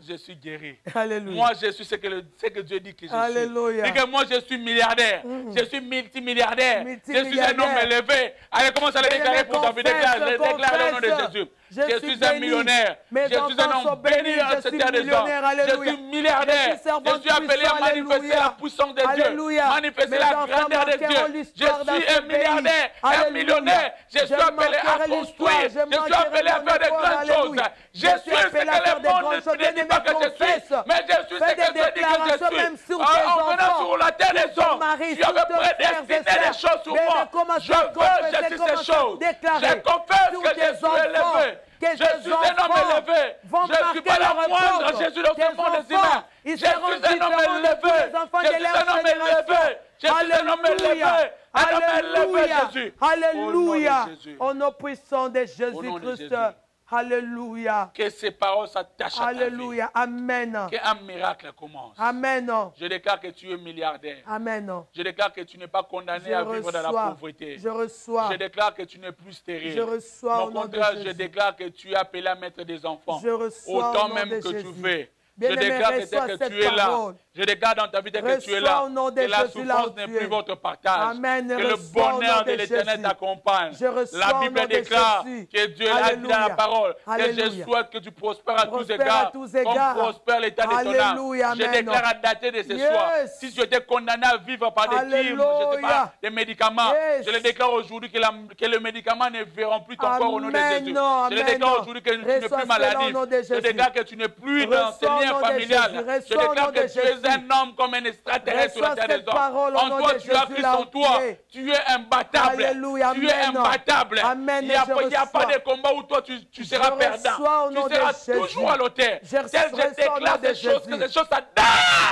je suis guéri. Alléluia. Moi, je suis ce que Dieu dit que je Alléluia. suis. Dis que moi, je suis milliardaire. Je suis multimilliardaire. Je suis un homme élevé. Allez, commence à le déclarer pour ta vie. Déclare au nom de Jésus. Je suis un millionnaire. Je suis un homme béni dans cette terre des hommes. Je suis milliardaire. Je suis appelé à manifester la puissance de Dieu. Manifester la grandeur de Dieu. Je suis un milliardaire, un millionnaire. Je suis appelé à construire. Je suis appelé à faire de grandes choses. Je suis ce que le monde ne dit pas que je suis. Mais je suis ce que Dieu dit que je suis. En venant sur la terre des hommes, tu avais prédestiné des choses sur moi. Je veux, je suis ces choses. Je confesse que je suis élevé. Je suis un homme élevé. Je ne suis pas la moindre. Je suis dans ce monde des humains. Je suis un homme élevé. Je suis un homme élevé. Je suis un homme élevé. Un homme élevé, Jésus. Alléluia. Au nom de Jésus. Au nom puissant de Au nom de Jésus-Christ. Jésus. Alléluia. Que ces paroles s'attachent à ta vie. Alléluia. Amen. Qu'un miracle commence. Amen. Je déclare que tu es milliardaire. Amen. Je déclare que tu n'es pas condamné à vivre dans la pauvreté. Je reçois. Je déclare que tu n'es plus stérile. Je reçois Au au nom de contraire, je Jésus. déclare que tu es appelé à mettre des enfants. Je reçois Autant au nom même de que Jésus. tu fais. Je Bien-aimé, déclare que reçois dès que cette tu es là, parole. je déclare dans ta vie dès que tu es Reçois là, au nom de que la Jésus là où souffrance n'est tu es. plus votre partage, Amen. que le Reçois au bonheur nom de de l'Éternel Jésus. t'accompagne. Je reçois La au Bible nom de déclare Jésus. que Dieu l'a dit dans la Alléluia. parole, que je Alléluia. souhaite que tu prospères à tous Prospère égards, à tous égards. comme prospère l'état de ton âme. Alléluia. Je Amen. déclare à dater de ce Yes. soir, si tu étais condamné à vivre par des tirs, je ne sais pas, des médicaments, Yes. je le déclare aujourd'hui que les médicaments ne verront plus ton corps au nom de Amen. Jésus. Amen. Je le déclare aujourd'hui que tu n'es Reçois plus cela au maladif. nom de Je Jésus. déclare que tu n'es plus dans ces Reçois au liens nom de familiales. Jésus. Je Reçois au nom déclare de que tu es Jésus. un homme comme un extraterrestre sur la Reçois terre des cette hommes. parole au En nom toi, de tu as Jésus, Christ là en où toi. tu es. Tu es imbattable. Alléluia, Tu es amen. imbattable. Amen, Il n'y a, et je il y a pas reçois. de combat où toi tu seras perdant. reçois au nom Tu seras de Jésus. toujours à l'autel. Je Tel reçois je au nom déclare de ces choses, que Jésus. ces choses s'adaptent.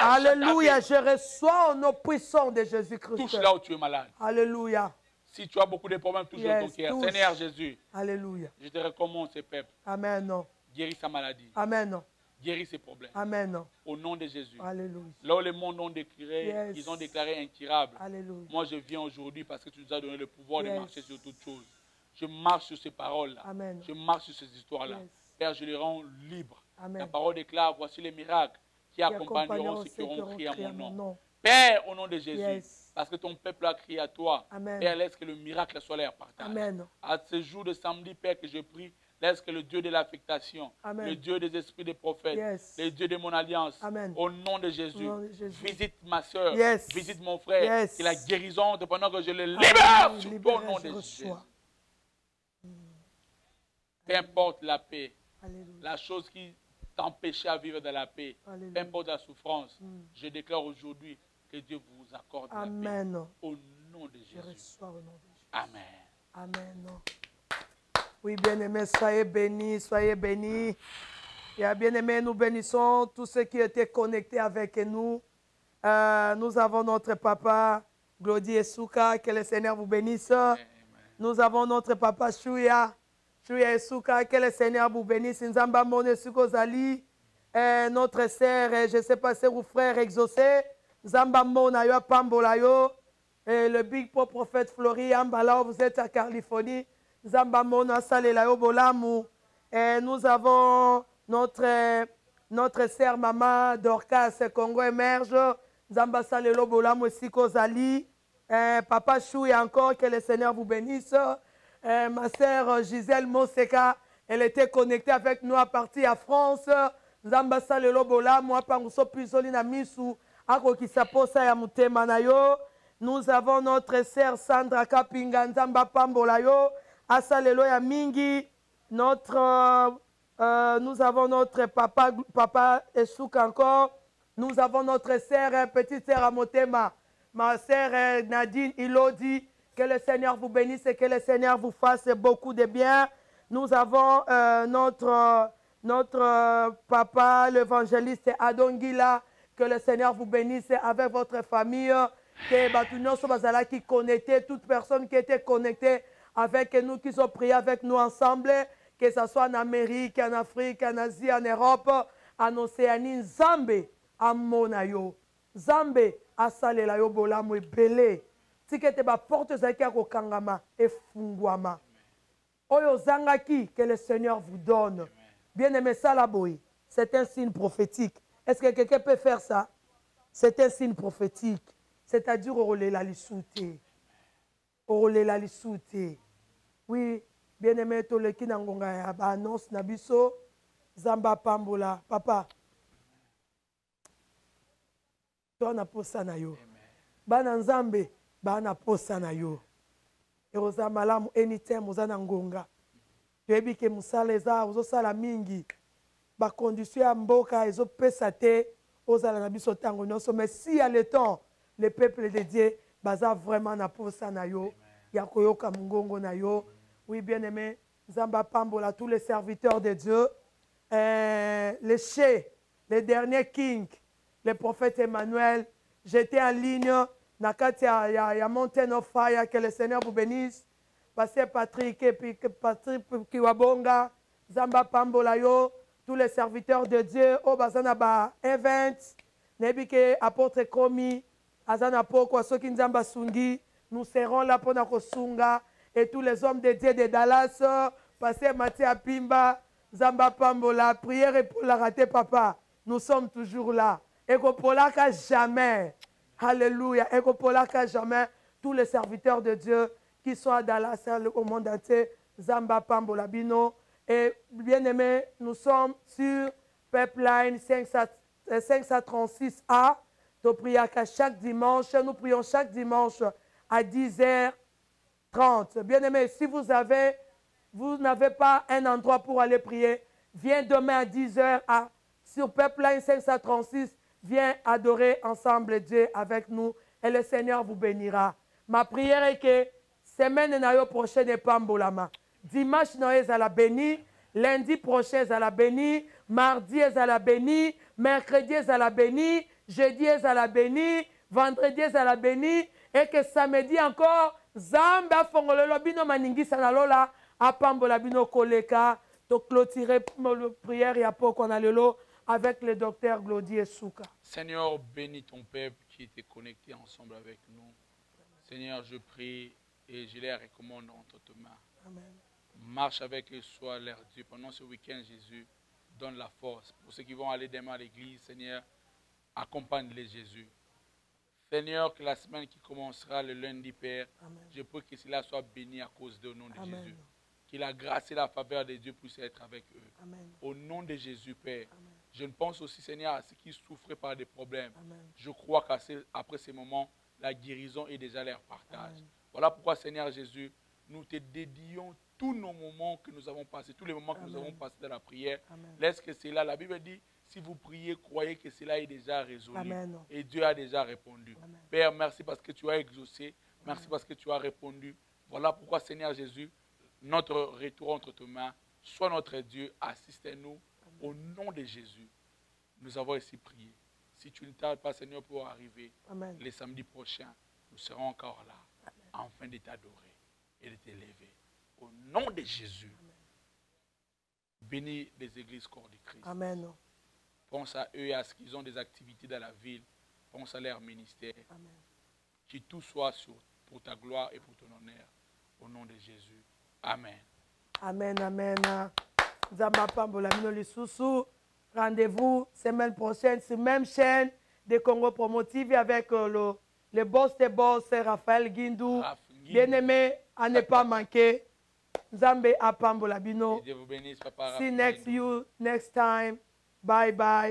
Alléluia, je reçois au nom puissant de Jésus-Christ. Touche là où tu es malade. Alléluia. Si tu as beaucoup de problèmes, touche dans ton Yes, cœur. touche. Seigneur Jésus, Alléluia. je te recommande ce peuple. Amen. Guéris sa maladie. Amen. Guéris ses problèmes. Amen. Au nom de Jésus. Alléluia. Là où le monde ont déclaré, Yes. ils ont déclaré incurable. Alléluia. Moi, je viens aujourd'hui parce que tu nous as donné le pouvoir de Yes. marcher sur toutes choses. Je marche sur ces paroles-là. Amen. Je marche sur ces histoires-là. Yes. Père, je les rends libres. Amen. La parole déclare, voici les miracles qui accompagneront accompagneront ceux qui auront crié à mon nom. nom. Père, au nom de Jésus, Yes. parce que ton peuple a crié à toi, Amen. Père, laisse que le miracle soit leur partage. Amen. À ce jour de samedi, Père, que je prie, laisse que le Dieu de l'affectation, Amen. le Dieu des esprits des prophètes, Yes. le Dieu de mon alliance, Amen. au nom de Jésus, Au nom de Jésus. visite ma soeur, Yes. visite mon frère, Yes. que la guérison, pendant que je le libère Amen. sur Libéré, au nom je de Jésus. reçois. Peu importe la paix, Alléluia. la chose qui t'empêchait à vivre dans la paix, Alléluia. peu importe la souffrance, je déclare aujourd'hui que Dieu vous accorde la paix. Amen. Au nom de Je Jésus. reçois au nom de Jésus. Amen. Amen. Oui, bien-aimés, soyez bénis, soyez bénis. Et bien-aimés, nous bénissons tous ceux qui étaient connectés avec nous. Nous avons notre papa, Glody Esuka, que le Seigneur vous bénisse. Amen. Nous avons notre papa Chouya, Chouya Esuka, que le Seigneur vous bénisse. Nzamba Mone Sukozali, notre sœur, je ne sais pas, c'est ou frère exaucé. Nzamba Mona Yo Pambola Yo. Le Big Pop Prophète Flori Ambala, vous êtes à Californie. Nzamba Mona Salela Yo Bolamu. Nous avons notre sœur maman Dorcas Congo émerge. Nzamba Salelo Bolamu Sikozali. Papa Chouya encore, que le Seigneur vous bénisse. Ma sœur Gisèle Moseka, elle était connectée avec nous à partir à France. Nzamba Salelo Bolamu, Apanguso Pizoli na Misu, Akokisa Posa ya Mutema na yo. Nous avons notre sœur Sandra Kapinga Nzamba Pambolayo, Asalelo ya Mingi. Nous avons notre papa Esuka encore. Nous avons notre sœur, petite sœur Amotema, ma sœur Nadine Ilodi. Que le Seigneur vous bénisse et que le Seigneur vous fasse beaucoup de bien. Nous avons notre papa, l'évangéliste Adongila. Que le Seigneur vous bénisse avec votre famille. Que Batunion Sobazala qui connectait, toute personne qui était connectée avec nous, qui ont prié avec nous ensemble, que ce soit en Amérique, en Afrique, en Asie, en Europe, en Océanie, Zambé, à Monayo, Zambé, à Salelayo, Bolamu, Belé, Tikete ba porte zaki ko kangama et fungwama. Oyo zangaki que le Seigneur vous donne. Bien-aimé Salaboy, c'est un signe prophétique. Est-ce que quelqu'un peut faire ça? C'est un signe prophétique. C'est-à-dire orole la lisouté. Orole la lisouté. Oui, bien-aimé Toleki Nangonga ya ba annonce nabiso Zamba Pambola. Papa. Toi na posa na yo. Bana Nzambe, bana posa na yo. Eroza malamu anytime ozana ngonga. Toyebi ke musala eza ozosala mingi. Ba condition ya mboka ezopesa te ozala na biso tango nyonso. Mais si à le temps, le peuple de Dieu baza vraiment na posa na yo, ya koyoka mungongo na yo. Oui, bien-aimé, Zamba Pambola, tous les serviteurs de Dieu, les chefs, les derniers kings, le prophète Emmanuel, j'étais en ligne, Nakati ya Mountain of Fire, que le Seigneur vous bénisse. Pasteur Patrick Kiwabonga, Zamba Pambola yo, tous les serviteurs de Dieu, Obazana ba event, Nebike apôtre Komi, Azana Poko, Soki Nzamba Sungi, nous serons là pour Nakosunga, et tous les hommes de Dieu de Dallas, Pasteur Mathieu Pimba, Zamba Pambola, prière pour la rater, papa. Nous sommes toujours là. Et Polaka jamais. Alléluia. Et Polaka jamais. Tous les serviteurs de Dieu qui sont à Dallas, au monde entier, Zamba Pambola Bino. Et bien aimés, nous sommes sur Pipeline 536A. Nous prions chaque dimanche. Nous prions chaque dimanche à 10h30. Bien aimés, si vous n'avez pas un endroit pour aller prier, viens demain à 10h sur Pipeline 536. viens adorer ensemble Dieu avec nous et le Seigneur vous bénira. Ma prière est que semaine prochaine n'est pas Mbolama. Dimanche Noël à la béni, lundi prochain à la béni, mardi à la béni, mercredi à la béni, jeudi à la béni, vendredi à la béni, et que samedi encore, Zamba fongolelo bino maningi sanalola, apambola bino koleka, to clôturer prière et après qu'on a lelo avec le docteur Glodier Souka. Seigneur, bénis ton peuple qui était connecté ensemble avec nous. Seigneur, je prie et je les recommande entre tes mains. Amen. Marche avec eux, sois leur Dieu. Pendant ce week-end, Jésus, donne la force. Pour ceux qui vont aller demain à l'église, Seigneur, accompagne-les, Jésus. Seigneur, que la semaine qui commencera le lundi, Père, amen, je prie que cela soit béni à cause du nom de amen, Jésus. Que la grâce et la faveur de Dieu puissent être avec eux. Amen. Au nom de Jésus, Père. Amen. Je pense aussi, Seigneur, à ceux qui souffrent par des problèmes. Amen. Je crois qu'après ces moments, la guérison est déjà leur partage. Amen. Voilà pourquoi, Seigneur Jésus, nous te dédions tous nos moments que nous avons passés, tous les moments que amen, nous avons passés dans la prière. Amen. Laisse que cela, la Bible dit, si vous priez, croyez que cela est déjà résolu. Amen. Et Dieu a déjà répondu. Amen. Père, merci parce que tu as exaucé. Merci amen, parce que tu as répondu. Voilà pourquoi, Seigneur Jésus, notre retour entre tes mains, sois notre Dieu, assiste-nous. Au nom de Jésus. Nous avons ici prié. Si tu ne tardes pas, Seigneur, pour arriver, amen, les samedis prochains, nous serons encore là, amen, afin de t'adorer et de t'élever. Au nom de Jésus, amen, bénis les églises corps de Christ. Amen. Pense à eux et à ce qu'ils ont des activités dans la ville. Pense à leur ministère. Amen. Que tout soit pour ta gloire et pour ton honneur. Au nom de Jésus. Amen. Amen, amen. Rendez-vous semaine prochaine sur même chaîne de Congo Promo TV avec le boss des boss, Raphaël Guindou. Bien-aimé, à ne pas manquer. Nzambe apambola bino. Dieu vous bénisse, Papa. See you next time. Bye bye.